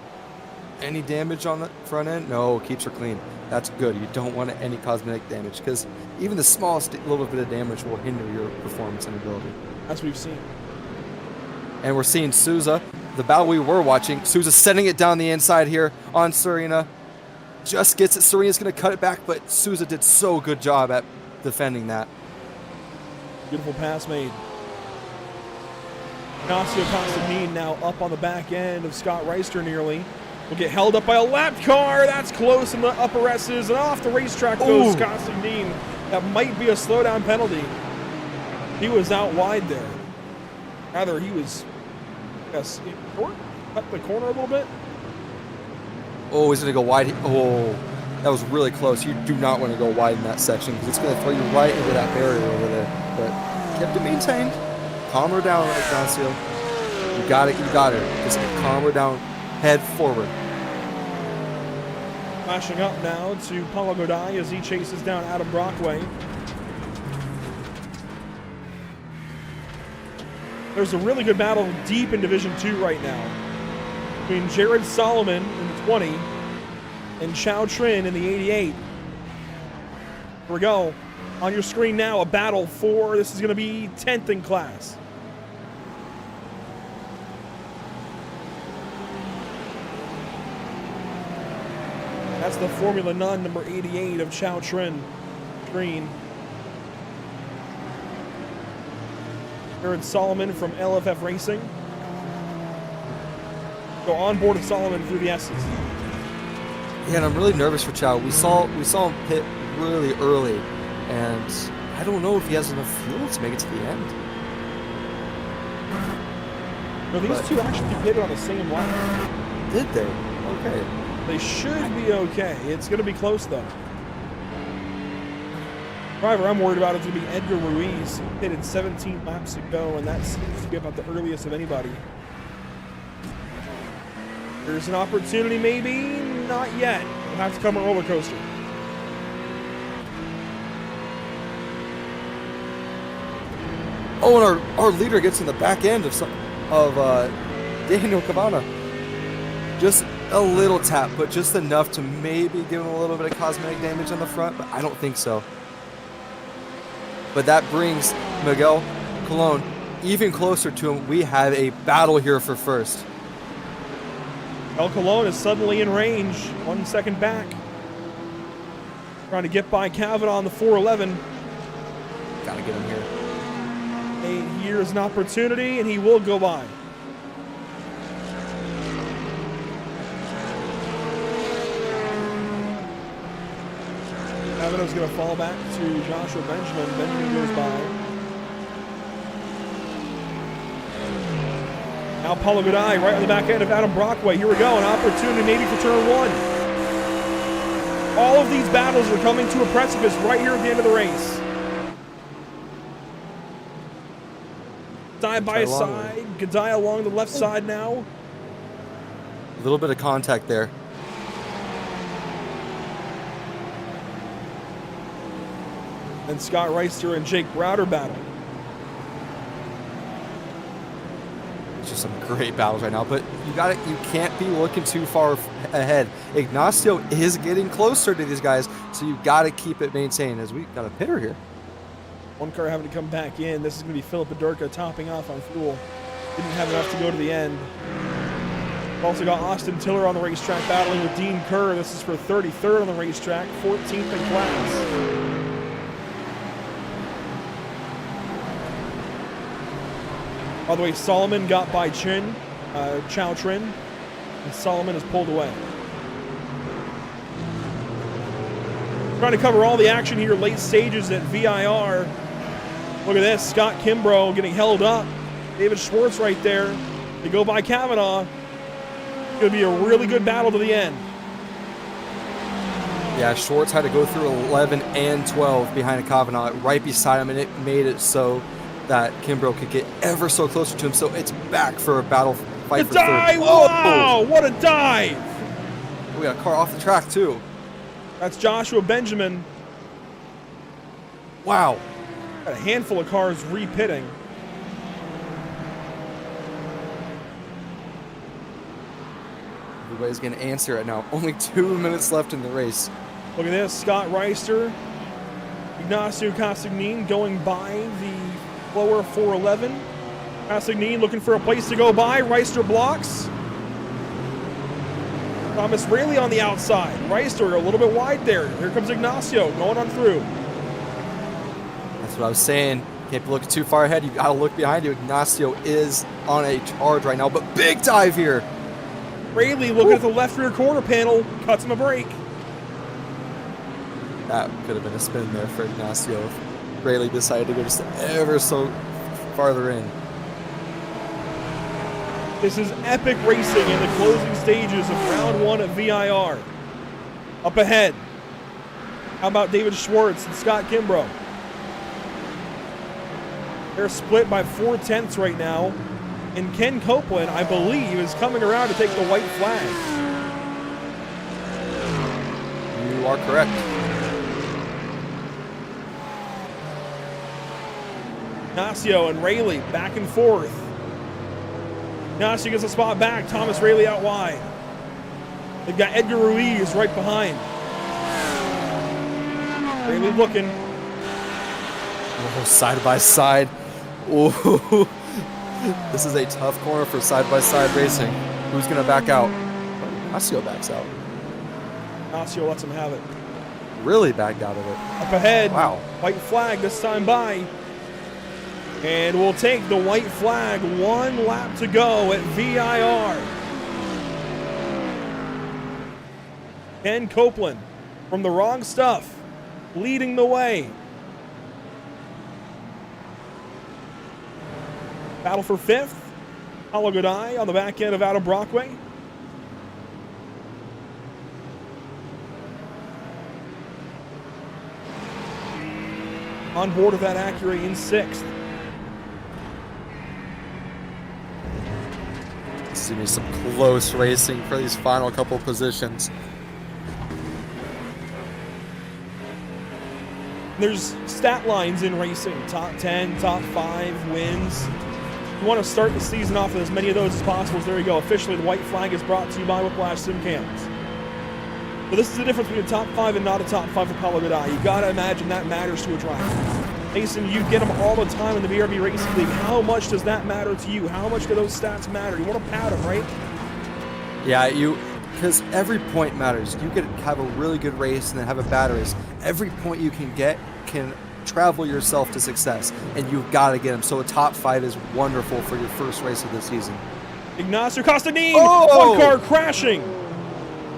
Any damage on the front end? No, keeps her clean. That's good. You don't want any cosmetic damage because even the smallest little bit of damage will hinder your performance and ability. As we've seen. And we're seeing Souza, the battle we were watching. Souza sending it down the inside here on Serena. Just gets it. Serena's going to cut it back, but Souza did so good job at defending that. Beautiful pass made. Ignacio Constantine now up on the back end of Scott Reister nearly. Will get held up by a lapped car. That's close in the upper S's. And off the racetrack goes Constantine. That might be a slowdown penalty. He was out wide there. Rather, he was, yes, short. Cut the corner a little bit. Oh, he's going to go wide. Oh, that was really close. You do not want to go wide in that section because it's going to throw you right into that barrier over there. But kept it maintained. Calm her down, Ignacio. You got it. You got her. Just calm her down. Head forward. Flashing up now to Paulo Godai as he chases down Adam Brockway. There's a really good battle deep in Division 2 right now between Jared Solomon in the 20 and Chao Trin in the 88. Here we go. On your screen now, a battle for, this is going to be 10th in class. That's the Formula None number 88 of Chao Trin. Green. Jared Solomon from LFF Racing. Go on board with Solomon through the S's. Yeah, and I'm really nervous for Chao. We saw him pit really early, and I don't know if he has enough fuel to make it to the end. No, these two actually pitted on the same line. Did they? Okay. They should be okay. It's going to be close, though. Driver I'm worried about is going to be Edgar Ruiz. He pitted 17 laps ago, and that seems to be about the earliest of anybody. There's an opportunity, maybe. Not yet. We'll have to come a roller coaster. Oh, and our leader gets in the back end of Daniel Cabana. Just a little tap, but just enough to maybe give him a little bit of cosmetic damage on the front, but I don't think so. But that brings Miguel Colon even closer to him. We have a battle here for first. El Colon is suddenly in range, 1 second back. Trying to get by Kavanaugh on the 411. Gotta get him here. Here's an opportunity, and he will go by. Kavanaugh's going to fall back to Joshua Benjamin. Benjamin goes by. Now Paulo Godai right on the back end of Adam Brockway. Here we go, an opportunity maybe for turn 1. All of these battles are coming to a precipice right here at the end of the race. Side by side, Godai along the left side now. A little bit of contact there. And Scott Reister and Jake Browder battle. It's just some great battles right now, but you can't be looking too far ahead. Ignacio is getting closer to these guys, so you got to keep it maintained as we got a pitter here. One car having to come back in. This is going to be Philip Adurka topping off on fuel. Didn't have enough to go to the end. We've also got Austin Tiller on the racetrack battling with Dean Kerr. This is for 33rd on the racetrack, 14th in class. By the way, Solomon got by Chin. Chowtrin, and Solomon is pulled away. Trying to cover all the action here, late stages at VIR. Look at this, Scott Kimbrough getting held up. David Schwartz right there. They go by Kavanaugh. It's going to be a really good battle to the end. Yeah, Schwartz had to go through 11 and 12 behind Kavanaugh right beside him, and it made it so that Kimbrough could get ever so closer to him. So it's back for a battle fight for dive! third. Wow, what a dive! We got a car off the track, too. That's Joshua Benjamin. Wow. Got a handful of cars repitting. Everybody's going to answer it now. Only 2 minutes left in the race. Look at this, Scott Reister, Ignacio Castagnin going by the lower 411. Castagnin looking for a place to go by. Reister blocks. Thomas Raley on the outside. Reister a little bit wide there. Here comes Ignacio going on through. That's what I was saying. Can't be looking too far ahead. You got to look behind you. Ignacio is on a charge right now, but big dive here. Raley looking at the left rear quarter panel, cuts him a break. That could have been a spin there for Ignacio if Raley decided to go just ever so farther in. This is epic racing in the closing stages of round 1 at VIR. Up ahead, how about David Schwartz and Scott Kimbrough? They're split by 4/10 right now. And Ken Copeland, I believe, is coming around to take the white flag. You are correct. Ignacio and Raley back and forth. Ignacio gets a spot back. Thomas Raley out wide. They've got Edgar Ruiz right behind. Raley looking. Oh, side by side. Ooh. This is a tough corner for side-by-side racing. Who's going to back out? Ignacio backs out. Ignacio lets him have it. Really backed out of it. Up ahead. Wow. White flag this time by. And we'll take the white flag. 1 lap to go at VIR. Ken Copeland from the wrong stuff leading the way. Battle for 5th. Paulo Godoy on the back end of Adam Brockway. On board with that Acura in 6th. This is going to be some close racing for these final couple positions. There's stat lines in racing. Top 10, top 5 wins. You want to start the season off with as many of those as possible. So there you go. Officially, the white flag is brought to you by Whiplash Sim Cams. But this is the difference between a top 5 and not a top 5 for Paulo Godoy. You got to imagine that matters to a driver. Mason, you get them all the time in the BRB Racing League. How much does that matter to you? How much do those stats matter? You want to pad them, right? Yeah, because every point matters. You could have a really good race and then have a bad race. Every point you can get can travel yourself to success, and you've got to get them. So a top 5 is wonderful for your first race of the season. Ignacio Castagnin, Oh! one car crashing.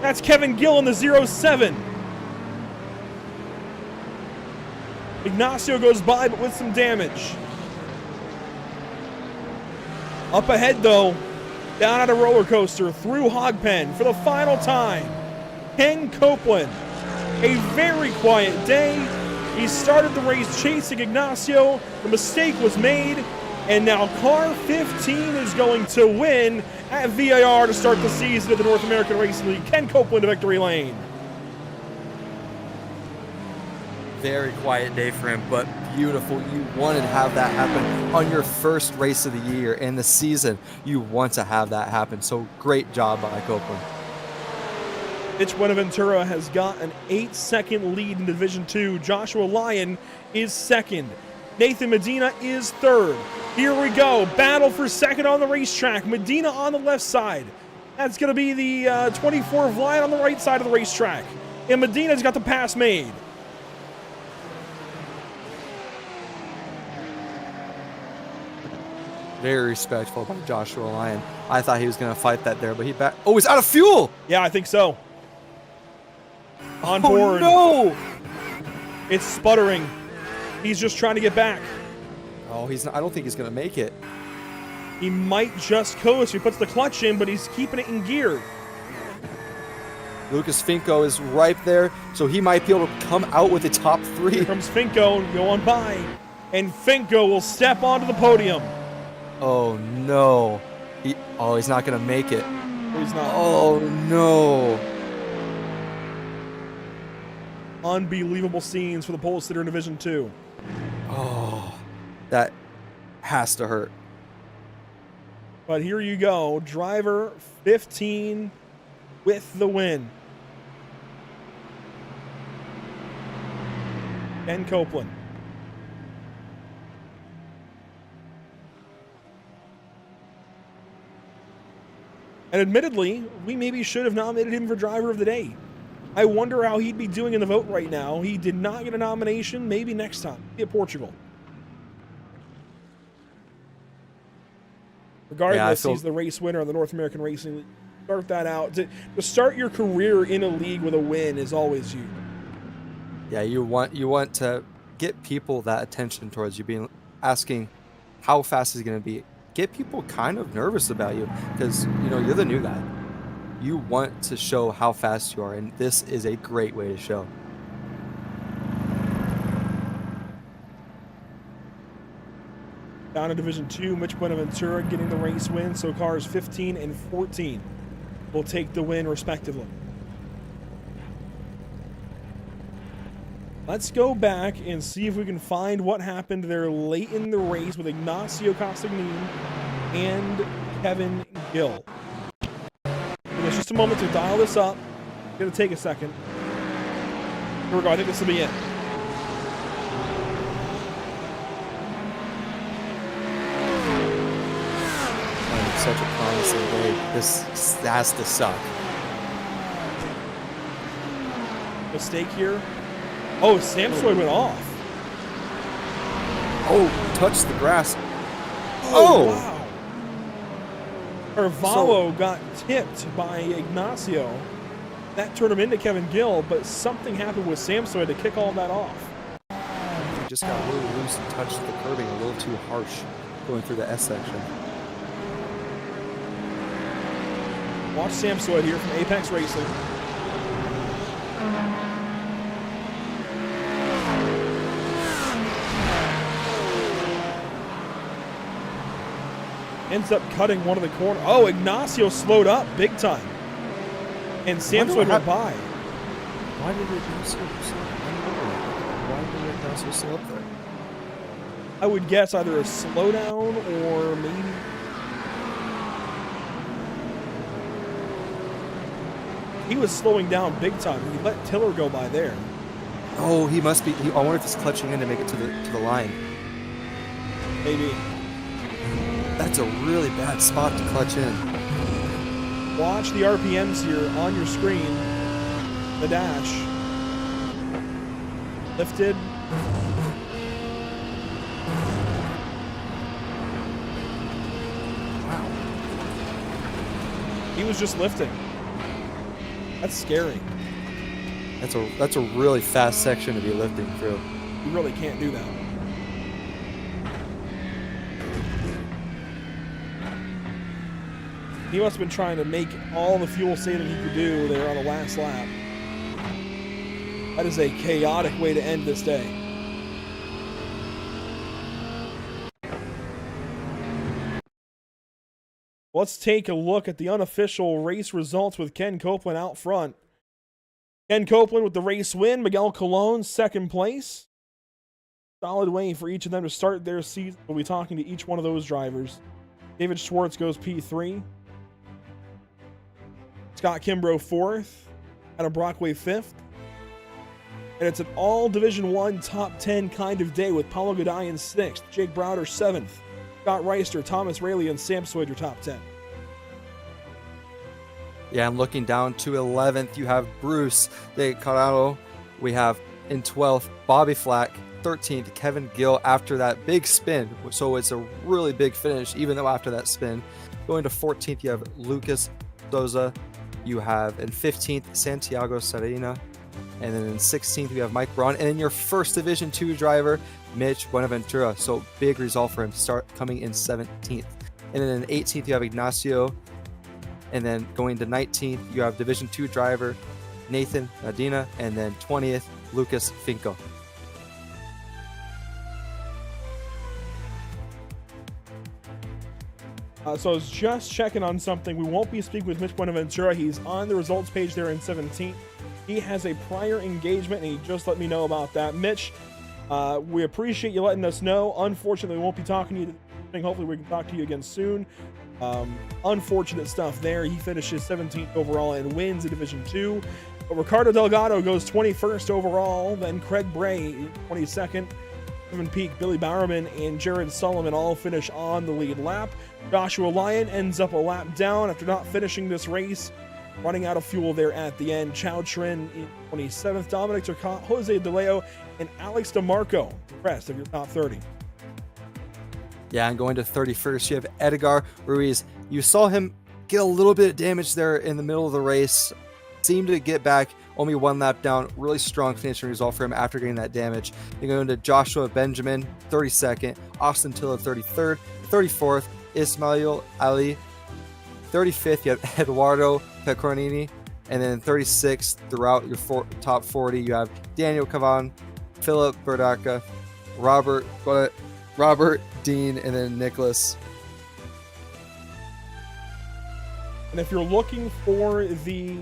That's Kevin Gill in the 07. Ignacio goes by, but with some damage. Up ahead, though, down at a roller coaster through Hogpen for the final time. Ken Copeland, a very quiet day. He started the race chasing Ignacio. The mistake was made, and now car 15 is going to win at VIR to start the season of the North American Racing League. Ken Copeland to victory lane. Very quiet day for him, but beautiful. You wanted to have that happen on your first race of the year and the season. You want to have that happen. So great job by Copeland. Mitch Buenaventura has got an 8-second lead in Division 2. Joshua Lyon is second. Nathan Medina is third. Here we go. Battle for second on the racetrack. Medina on the left side. That's going to be the 24th line on the right side of the racetrack. And Medina's got the pass made. Very respectful by Joshua Lyon. I thought he was going to fight that there, but he back. Oh, he's out of fuel. Yeah, I think so. On Oh, board. no. It's sputtering. He's just trying to get back. Oh, he's not. I don't think he's going to make it. He might just coast. He puts the clutch in, but he's keeping it in gear. Lucas Finko is right there, so he might be able to come out with the top 3. Here comes Finko, go on by, and Finko will step onto the podium. Oh, no. He's not going to make it. He's not. Oh, no. Unbelievable scenes for the pole sitter in Division 2. Oh, that has to hurt. But here you go, driver 15 with the win. Ken Copeland. And admittedly, we maybe should have nominated him for driver of the day. I wonder how he'd be doing in the vote right now. He did not get a nomination. Maybe next time. Get Portugal. Regardless, he's the race winner of the North American Racing League. Start that out. To start your career in a league with a win is always huge. Yeah, you want to get people that attention towards you, being asking how fast is he going to be. Get people kind of nervous about you because you're the new guy. You want to show how fast you are, and this is a great way to show. Down in Division 2, Mitch Buenaventura getting the race win, so cars 15 and 14 will take the win respectively. Let's go back and see if we can find what happened there late in the race with Ignacio Castagnin and Kevin Gill. There's just a moment to dial this up. It's going to take a second. Here we go. I think this will be it. Such a promising day. This has to suck. Mistake here. Oh, Samsoid went off. Oh, touched the grass. Oh, wow. Carvalho got tipped by Ignacio. That turned him into Kevin Gill, but something happened with Samsoid to kick all that off. He just got a little loose and touched the curbing a little too harsh going through the S section. Watch Samsoid here from Apex Racing. Ends up cutting one of the corners. Oh, Ignacio slowed up big time. And Samsoid went by. Why did Ignacio slow up there? I would guess either a slowdown or maybe... He was slowing down big time. He let Tiller go by there. Oh, he must be. I wonder if he's clutching in to make it to the line. Maybe. That's a really bad spot to clutch in. Watch the RPMs here on your screen. The dash. Lifted. Wow. He was just lifting. That's scary. That's a really fast section to be lifting through. You really can't do that. He must have been trying to make all the fuel saving he could do there on the last lap. That is a chaotic way to end this day. Let's take a look at the unofficial race results with Ken Copeland out front. Ken Copeland with the race win. Miguel Colon, second place. Solid way for each of them to start their season. We'll be talking to each one of those drivers. David Schwartz goes P3. Scott Kimbrough, fourth. Adam Brockway, fifth. And it's an all Division I top 10 kind of day with Paulo Godayan sixth, Jake Browder, seventh. Scott Reister, Thomas Rayleigh, and Sam Sawyer top 10. Yeah, I'm looking down to 11th. You have Bruce de Carraro. We have in 12th, Bobby Flack. 13th, Kevin Gill after that big spin. So it's a really big finish, even though after that spin. Going to 14th, you have Lucas Doza. You have in 15th, Santiago Serena. And then in 16th, we have Mike Braun. And then your first Division 2 driver, Mitch Buenaventura. So big result for him to start coming in 17th. And then in 18th, you have Ignacio. And then going to 19th, you have Division 2 driver, Nathan Medina. And then 20th, Lucas Finco. So I was just checking on something. We won't be speaking with Mitch Buenaventura. He's on the results page there in 17th. He has a prior engagement, and he just let me know about that. Mitch, we appreciate you letting us know. Unfortunately, we won't be talking to you today. Hopefully, we can talk to you again soon. Unfortunate stuff there. He finishes 17th overall and wins in Division 2. But Ricardo Delgado goes 21st overall. Then Craig Bray, 22nd. Kevin Peak, Billy Bowerman, and Jared Solomon all finish on the lead lap. Joshua Lyon ends up a lap down after not finishing this race, running out of fuel there at the end. Chao Trin in 27th. Dominic Turcotte, Jose DeLeo, and Alex DeMarco, the rest of your top 30. Yeah, and going to 31st, you have Edgar Ruiz. You saw him get a little bit of damage there in the middle of the race. Seemed to get back, only one lap down. Really strong finishing result for him after getting that damage. Then going to Joshua Benjamin, 32nd. Austin Tiller, 33rd. 34th, Ismail Ali. 35th, you have Eduardo Pecorini. And then 36th, throughout your top 40, you have Daniel Cavan, Philip Berdaca, Robert Dean, and then Nicholas. And if you're looking for the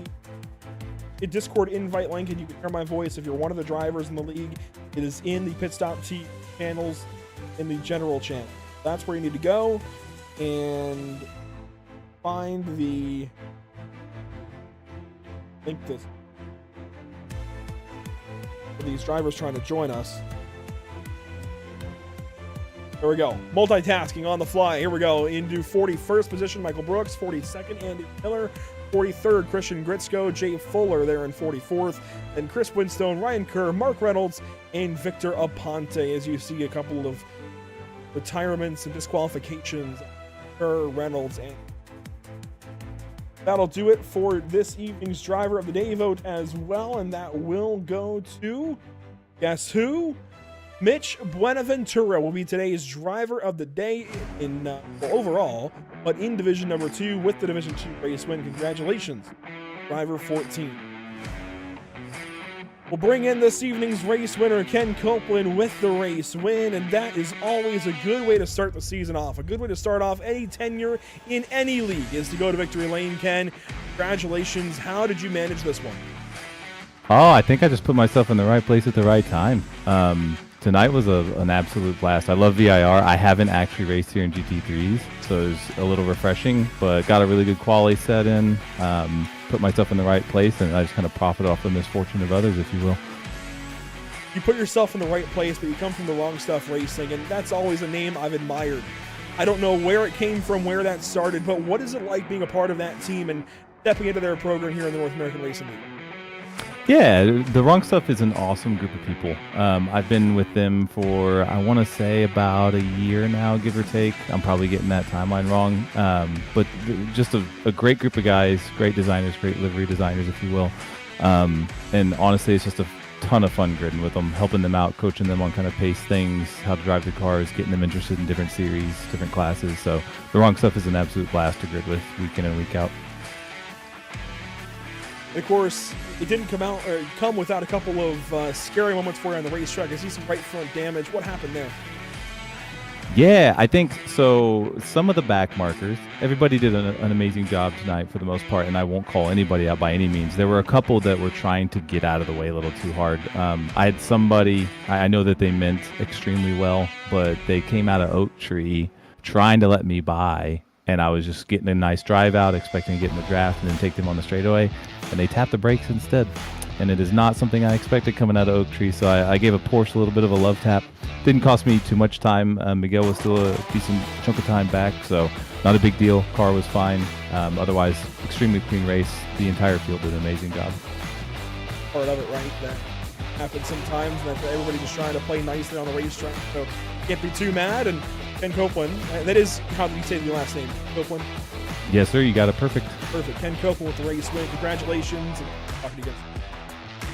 Discord invite link and you can hear my voice, if you're one of the drivers in the league, it is in the Pit Stop T channels in the general channel. That's where you need to go and find the link for these drivers trying to join us. There we go. Multitasking on the fly. Here we go. Into 41st position, Michael Brooks. 42nd, Andy Miller. 43rd, Christian Gritzko. Jay Fuller there in 44th. Then Chris Winstone, Ryan Kerr, Mark Reynolds, and Victor Aponte. As you see a couple of retirements and disqualifications. Kerr, Reynolds, and that'll do it for this evening's driver of the day vote as well. And that will go to, guess who? Mitch Buenaventura will be today's driver of the day in overall, but in Division number 2 with the Division 2 race win. Congratulations, driver 14. We'll bring in this evening's race winner, Ken Copeland, with the race win, and that is always a good way to start the season off. A good way to start off any tenure in any league is to go to victory lane. Ken, congratulations. How did you manage this one? Oh, I think I just put myself in the right place at the right time. Tonight was an absolute blast. I love VIR. I haven't actually raced here in GT3s, so it was a little refreshing, but got a really good quali set in, put myself in the right place, and I just kind of profit off the misfortune of others, if you will. You put yourself in the right place, but you come from the Wrong Stuff Racing, and that's always a name I've admired. I don't know where it came from, where that started, but what is it like being a part of that team and stepping into their program here in the North American Racing League? Yeah, the Wrong Stuff is an awesome group of people. I've been with them for, I want to say, about a year now, give or take. I'm probably getting that timeline wrong. But just a great group of guys, great designers, great livery designers, if you will. And honestly, it's just a ton of fun gridding with them, helping them out, coaching them on kind of pace things, how to drive the cars, getting them interested in different series, different classes. So the Wrong Stuff is an absolute blast to grid with week in and week out. And of course, it didn't come without a couple of scary moments for you on the racetrack. I see some right front damage. What happened there? Yeah, I think so. Some of the back markers, everybody did an amazing job tonight for the most part, and I won't call anybody out by any means. There were a couple that were trying to get out of the way a little too hard. I had somebody, I know that they meant extremely well, but they came out of Oak Tree trying to let me by, and I was just getting a nice drive out, expecting to get in the draft and then take them on the straightaway, and they tapped the brakes instead. And it is not something I expected coming out of Oak Tree, so I gave a Porsche a little bit of a love tap. Didn't cost me too much time. Miguel was still a decent chunk of time back, so not a big deal. Car was fine. Otherwise, extremely clean race. The entire field did an amazing job. Part of it, right? That happens sometimes, and that everybody just trying to play nicely on the racetrack. So can't be too mad. And Ken Copeland, that is how do you say your last name? Copeland? Yes, sir. You got it perfect. Perfect. Ken Copeland with the race win. Congratulations. And talking to you guys.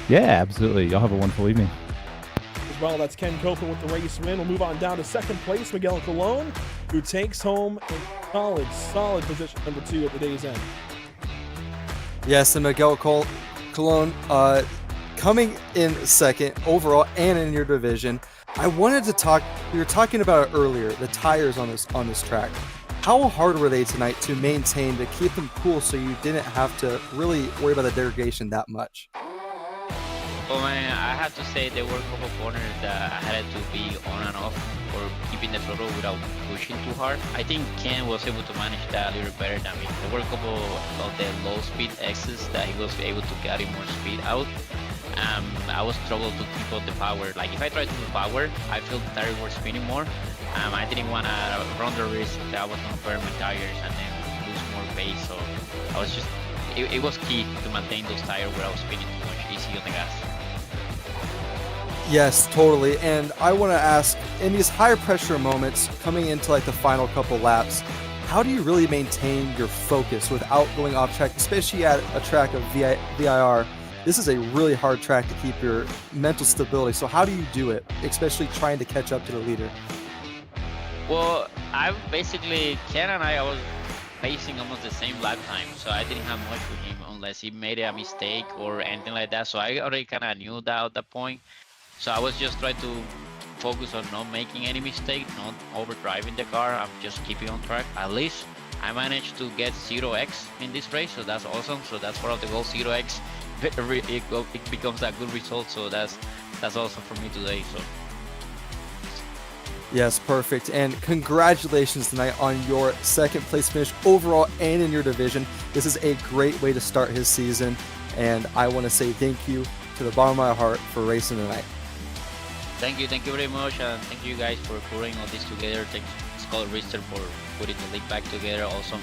Yeah, absolutely. Y'all have a wonderful evening. As well, that's Ken Copeland with the race win. We'll move on down to second place, Miguel Colon, who takes home a solid position number 2 at the day's end. Yes, and Miguel Colon coming in second overall and in your division. I wanted to talk. We were talking about it earlier. The tires on this track. How hard were they tonight to maintain, to keep them cool, so you didn't have to really worry about the degradation that much? Well, man, I have to say there were a couple corners that I had to be on and off or keeping the throttle without pushing too hard. I think Ken was able to manage that a little better than me. There were a couple of the low speed X's that he was able to carry more speed out. I was struggling to keep up the power. Like if I tried to do power, I feel the tires were spinning more. I didn't want to run the risk that I was going to burn my tires and then lose more pace. So I was just, it was key to maintain those tires without spinning too much easy on the gas. Yes, totally. And I want to ask, in these higher pressure moments coming into like the final couple laps, how do you really maintain your focus without going off track, especially at a track of VIR? This is a really hard track to keep your mental stability. So how do you do it, especially trying to catch up to the leader? Well, I basically, Ken and I was pacing almost the same lap time, so I didn't have much with him unless he made a mistake or anything like that. So I already kind of knew that at that point. So I was just trying to focus on not making any mistake, not overdriving the car. I'm just keeping on track. At least I managed to get 0x in this race, so that's awesome. So that's part of the goal, 0x. It becomes a good result, so that's awesome for me today. So. Yes, perfect. And congratulations tonight on your second place finish overall and in your division. This is a great way to start his season. And I want to say thank you to the bottom of my heart for racing tonight. Thank you very much, and thank you guys for putting all this together. Thanks Scott Rister for putting the league back together. Also,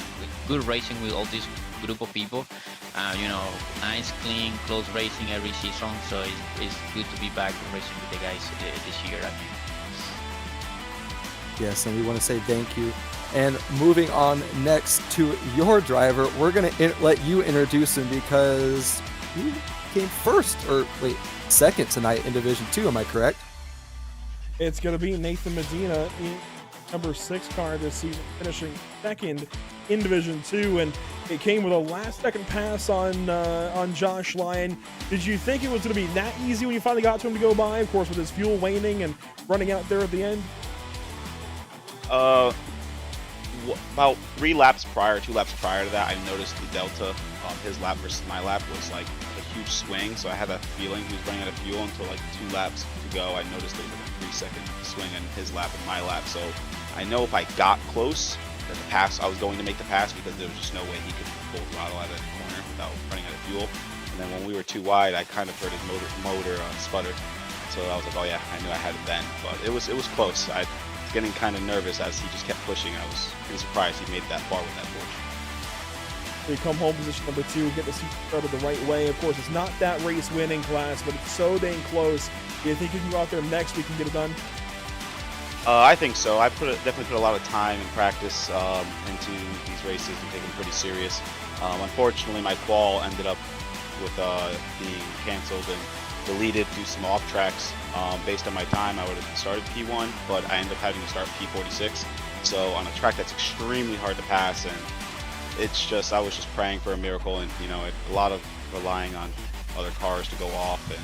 good racing with all this group of people. Nice, clean, close racing every season. So it's good to be back racing with the guys this year. I think. Yes, and we want to say thank you. And moving on next to your driver, we're going to let you introduce him because he came second tonight in Division 2. Am I correct? It's going to be Nathan Medina, number 6 car this season, finishing second in Division 2, and it came with a last-second pass on Josh Lyon. Did you think it was going to be that easy when you finally got to him to go by? Of course, with his fuel waning and running out there at the end. About 2 laps prior to that, I noticed the delta on his lap versus my lap was like a huge swing. So I had a feeling he was running out of fuel until like 2 laps to go. I noticed there was like a 3-second swing in his lap and my lap. So I know if I got close, that the pass, I was going to make the pass because there was just no way he could full throttle out of that corner without running out of fuel. And then when we were too wide, I kind of heard his motor sputter. So I was like, oh yeah, I knew I had it then. But it was close. I was getting kind of nervous as he just kept pushing. I was pretty surprised he made it that far with that Porsche. We come home position number 2, get the seat started the right way. Of course, it's not that race winning class, but it's so dang close. Do you think you can go out there next week and get it done? I think so. I definitely put a lot of time and practice into these races and take them pretty serious. Unfortunately, my qual ended up with being canceled and deleted due to some off tracks. Based on my time, I would have started P1, but I ended up having to start P46. So on a track that's extremely hard to pass, and I was just praying for a miracle, and a lot of relying on other cars to go off, and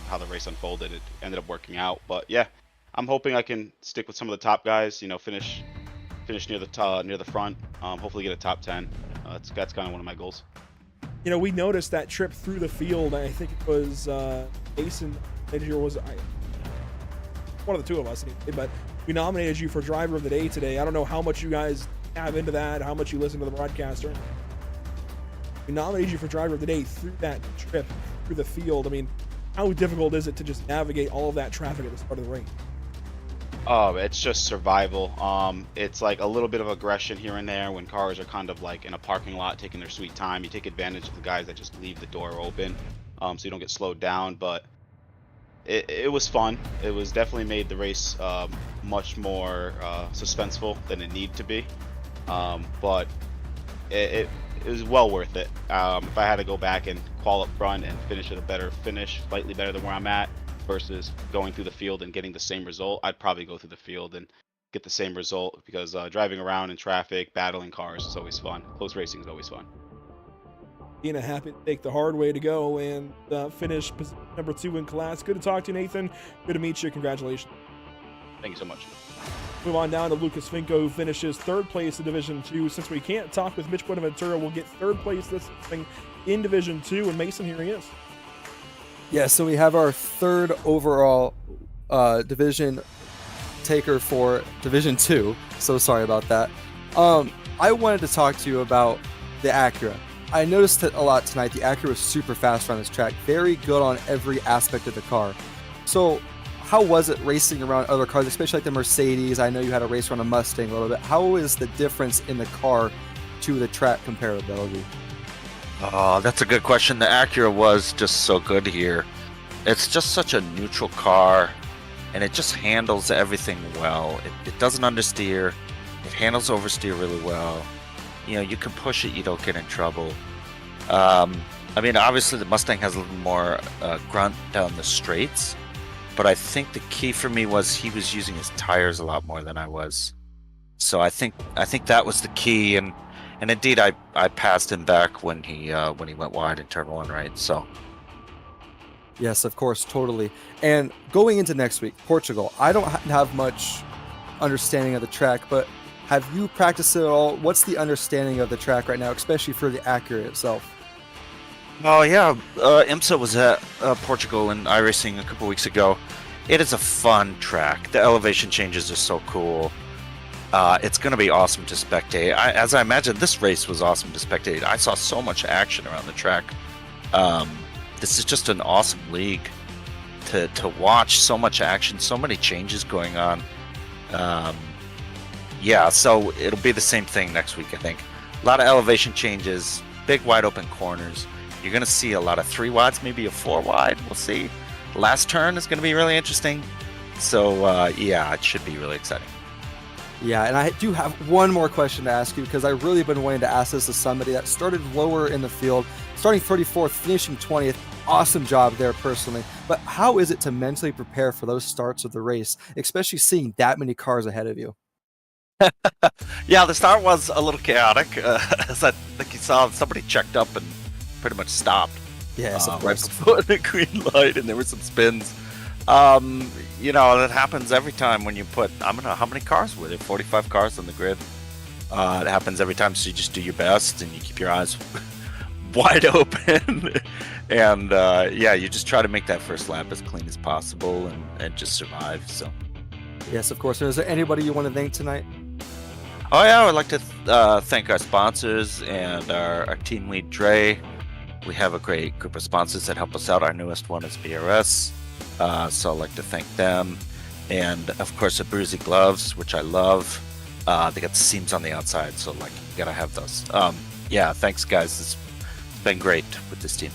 how the race unfolded, it ended up working out. But yeah, I'm hoping I can stick with some of the top guys. Finish near the front. Hopefully get a top 10. That's kind of one of my goals. We noticed that trip through the field. I think it was Jason. One of the 2 of us, but we nominated you for driver of the day today. I don't know how much you guys have into that, how much you listen to the broadcaster. We nominated you for driver of the day through that trip through the field. I mean, how difficult is it to just navigate all of that traffic at the start of the race? Oh, it's just survival. It's like a little bit of aggression here and there when cars are kind of like in a parking lot taking their sweet time. You take advantage of the guys that just leave the door open, so you don't get slowed down. But it was fun. It was definitely made the race much more suspenseful than it needed to be, but it was well worth it. If I had to go back and qual up front and finish at a better finish, slightly better than where I'm at, versus going through the field and getting the same result, I'd probably go through the field and get the same result, because driving around in traffic, battling cars is always fun. Close racing is always fun. Being happy to take the hard way to go and finish number 2 in class. Good to talk to you, Nathan. Good to meet you. Congratulations. Thank you so much. Move on down to Lucas Finko, who finishes 3rd place in Division 2. Since we can't talk with Mitch Buenaventura, we'll get 3rd place this thing in Division 2. And Mason, here he is. Yeah, so we have our 3rd overall division taker for Division 2. So sorry about that. I wanted to talk to you about the Acura. I noticed it a lot tonight. The Acura was super fast on this track. Very good on every aspect of the car. So how was it racing around other cars, especially like the Mercedes? I know you had a race around a Mustang a little bit. How is the difference in the car to the track comparability? Oh, that's a good question. The Acura was just so good here. It's just such a neutral car, and it just handles everything well. It doesn't understeer. It handles oversteer really well. You know, you can push it, you don't get in trouble. I mean, obviously the Mustang has a little more grunt down the straights, but I think the key for me was he was using his tires a lot more than I was. So I think that was the key, and indeed I passed him back when he went wide in turn 1, right? So Yes, of course, totally. And going into next week, Portugal, I don't have much understanding of the track, but have you practiced it at all? What's the understanding of the track right now, especially for the Acura itself? Oh yeah, IMSA was at Portugal and iRacing a couple weeks ago. It is a fun track. The elevation changes are so cool. It's going to be awesome to spectate. As I imagine, this race was awesome to spectate. I saw so much action around the track. This is just an awesome league to watch. So much action, so many changes going on. Yeah, so it'll be the same thing next week, I think. A lot of elevation changes, big wide open corners. You're going to see a lot of 3 wides, maybe a 4 wide. We'll see. Last turn is going to be really interesting. So, yeah, it should be really exciting. Yeah, and I do have one more question to ask you, because I've really been wanting to ask this to somebody that started lower in the field, starting 34th, finishing 20th. Awesome job there personally. But how is it to mentally prepare for those starts of the race, especially seeing that many cars ahead of you? Yeah, the start was a little chaotic. As I think you saw, somebody checked up and pretty much stopped. Yes, of right course. before the green light, and there were some spins. You know, that happens every time when you put, I don't know, how many cars were there? 45 cars on the grid. It happens every time, so you just do your best and you keep your eyes wide open. And yeah, you just try to make that first lap as clean as possible and just survive. So. Yes, of course. And is there anybody you want to thank tonight? Oh yeah, I would like to thank our sponsors and our team lead, Dre. We have a great group of sponsors that help us out. Our newest one is BRS, so I'd like to thank them. And of course, the Bruzy gloves, which I love. They got the seams on the outside, so like you gotta have those. Yeah, thanks guys. It's been great with this team.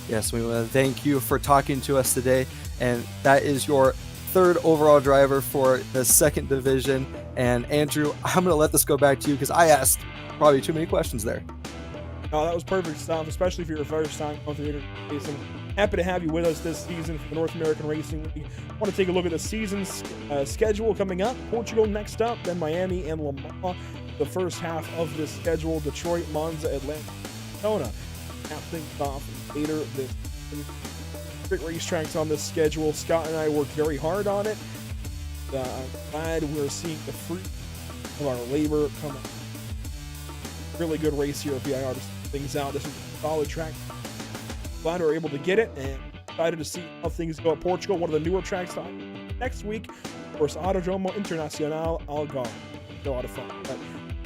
Yes, we want to thank you for talking to us today. And that is your 3rd overall driver for the 2nd division. And Andrew, I'm going to let this go back to you because I asked probably too many questions there. Oh, that was perfect stuff, especially for your first time going through the racing. Happy to have you with us this season for the North American Racing League. I want to take a look at the season's schedule coming up. Portugal next up, then Miami and Le Mans. The first half of this schedule, Detroit, Monza, Atlanta, Daytona. Cap things off later this season. Great racetracks on this schedule. Scott and I worked very hard on it. I'm glad we're seeing the fruit of our labor come up. Really good race here at VIR to see things out. This is a solid track. Glad we're able to get it, and excited to see how things go at Portugal. One of the newer tracks next week, of course, Autodromo Internacional Algarve. A lot of fun. But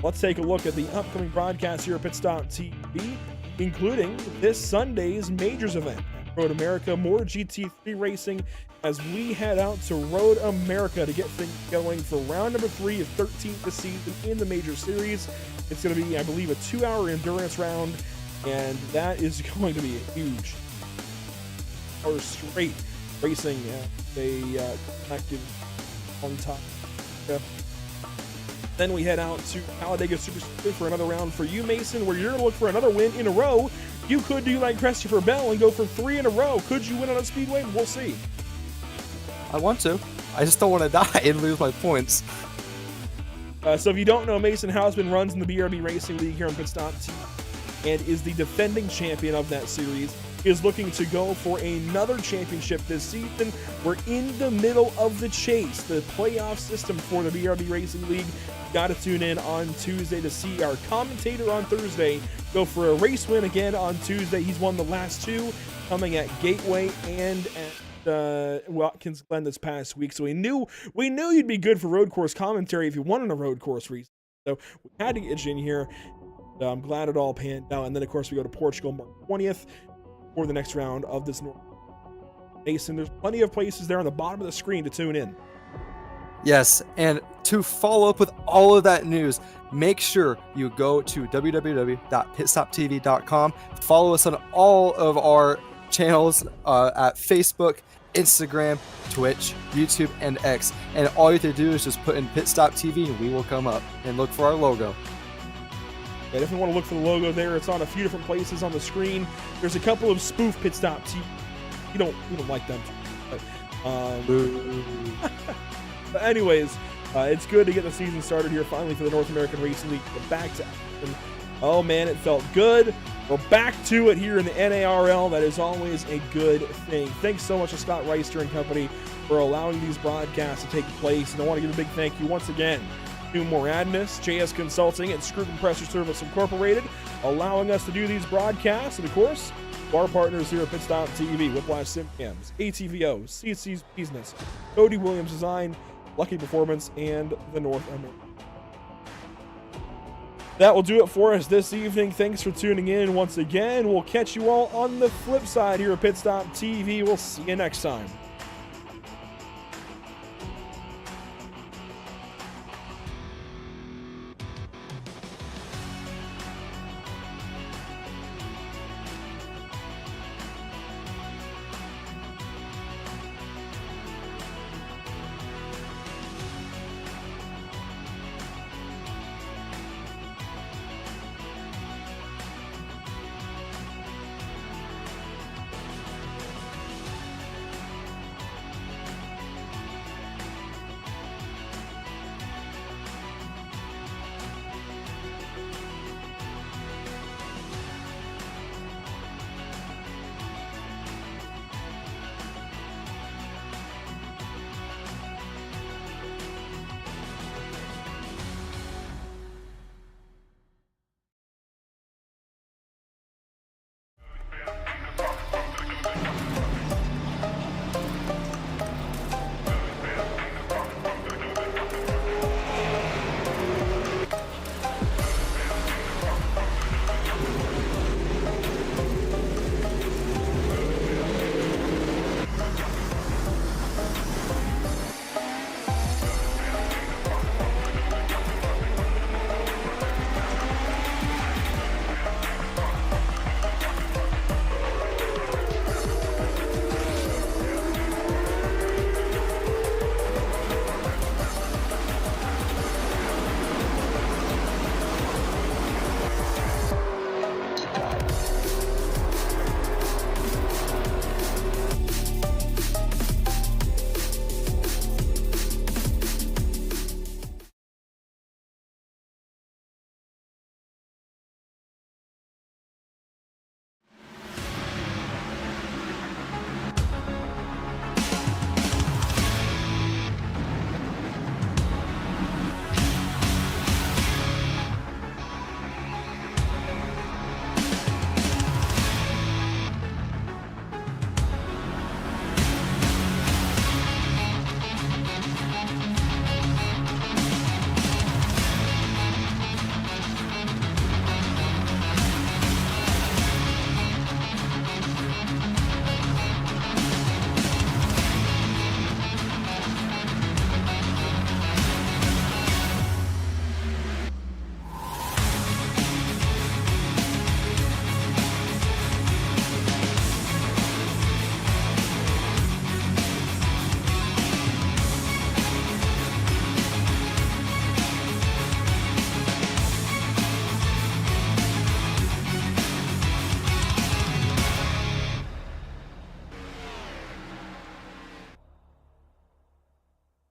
let's take a look at the upcoming broadcasts here at Pits.tv, including this Sunday's Majors event. Road America, more GT3 racing as we head out to Road America to get things going for round number 3 of 13th this season in the Major Series. It's going to be, I believe, a 2-hour endurance round, and that is going to be a huge hour straight racing. They collective on top. Then we head out to Talladega Super Speedway for another round for you, Mason, where you're going to look for another win in a row. You could do like Christopher Bell and go for 3 in a row. Could you win on a speedway? We'll see. I want to. I just don't want to die and lose my points. So if you don't know, Mason Hausman runs in the BRB Racing League here on Pit Stop TV and is the defending champion of that series. He is looking to go for another championship this season. We're in the middle of the chase, the playoff system for the BRB Racing League. Got to tune in on Tuesday to see our commentator on Thursday go for a race win again on Tuesday. He's won the last 2, coming at Gateway and at Watkins Glen this past week. So we knew you'd be good for road course commentary if you wanted a road course race. So we had to get you in here. I'm glad it all panned out. And then of course we go to Portugal March 20th for the next round of this North Mason. There's plenty of places there on the bottom of the screen to tune in. Yes, and to follow up with all of that news, make sure you go to www.pitstoptv.com. Follow us on all of our channels at Facebook, Instagram, Twitch, YouTube, and X. And all you have to do is just put in Pit Stop TV and we will come up and look for our logo. And if you want to look for the logo there, it's on a few different places on the screen. There's a couple of spoof Pit Stop TV. We don't like them. But, but anyways, it's good to get the season started here finally for the North American Racing League. We're back to action. Oh man, it felt good. We're back to it here in the NARL. That is always a good thing. Thanks so much to Scott Reister and company for allowing these broadcasts to take place. And I want to give a big thank you once again to Moradness, JS Consulting, and Screw Compressor Service Incorporated, allowing us to do these broadcasts. And of course, our partners here at Pit Stop TV, Whiplash Simcams, ATVO, CC's Business, Cody Williams Design, Lucky Performance, and the North American. That will do it for us this evening. Thanks for tuning in once again. We'll catch you all on the flip side here at Pit Stop TV. We'll see you next time.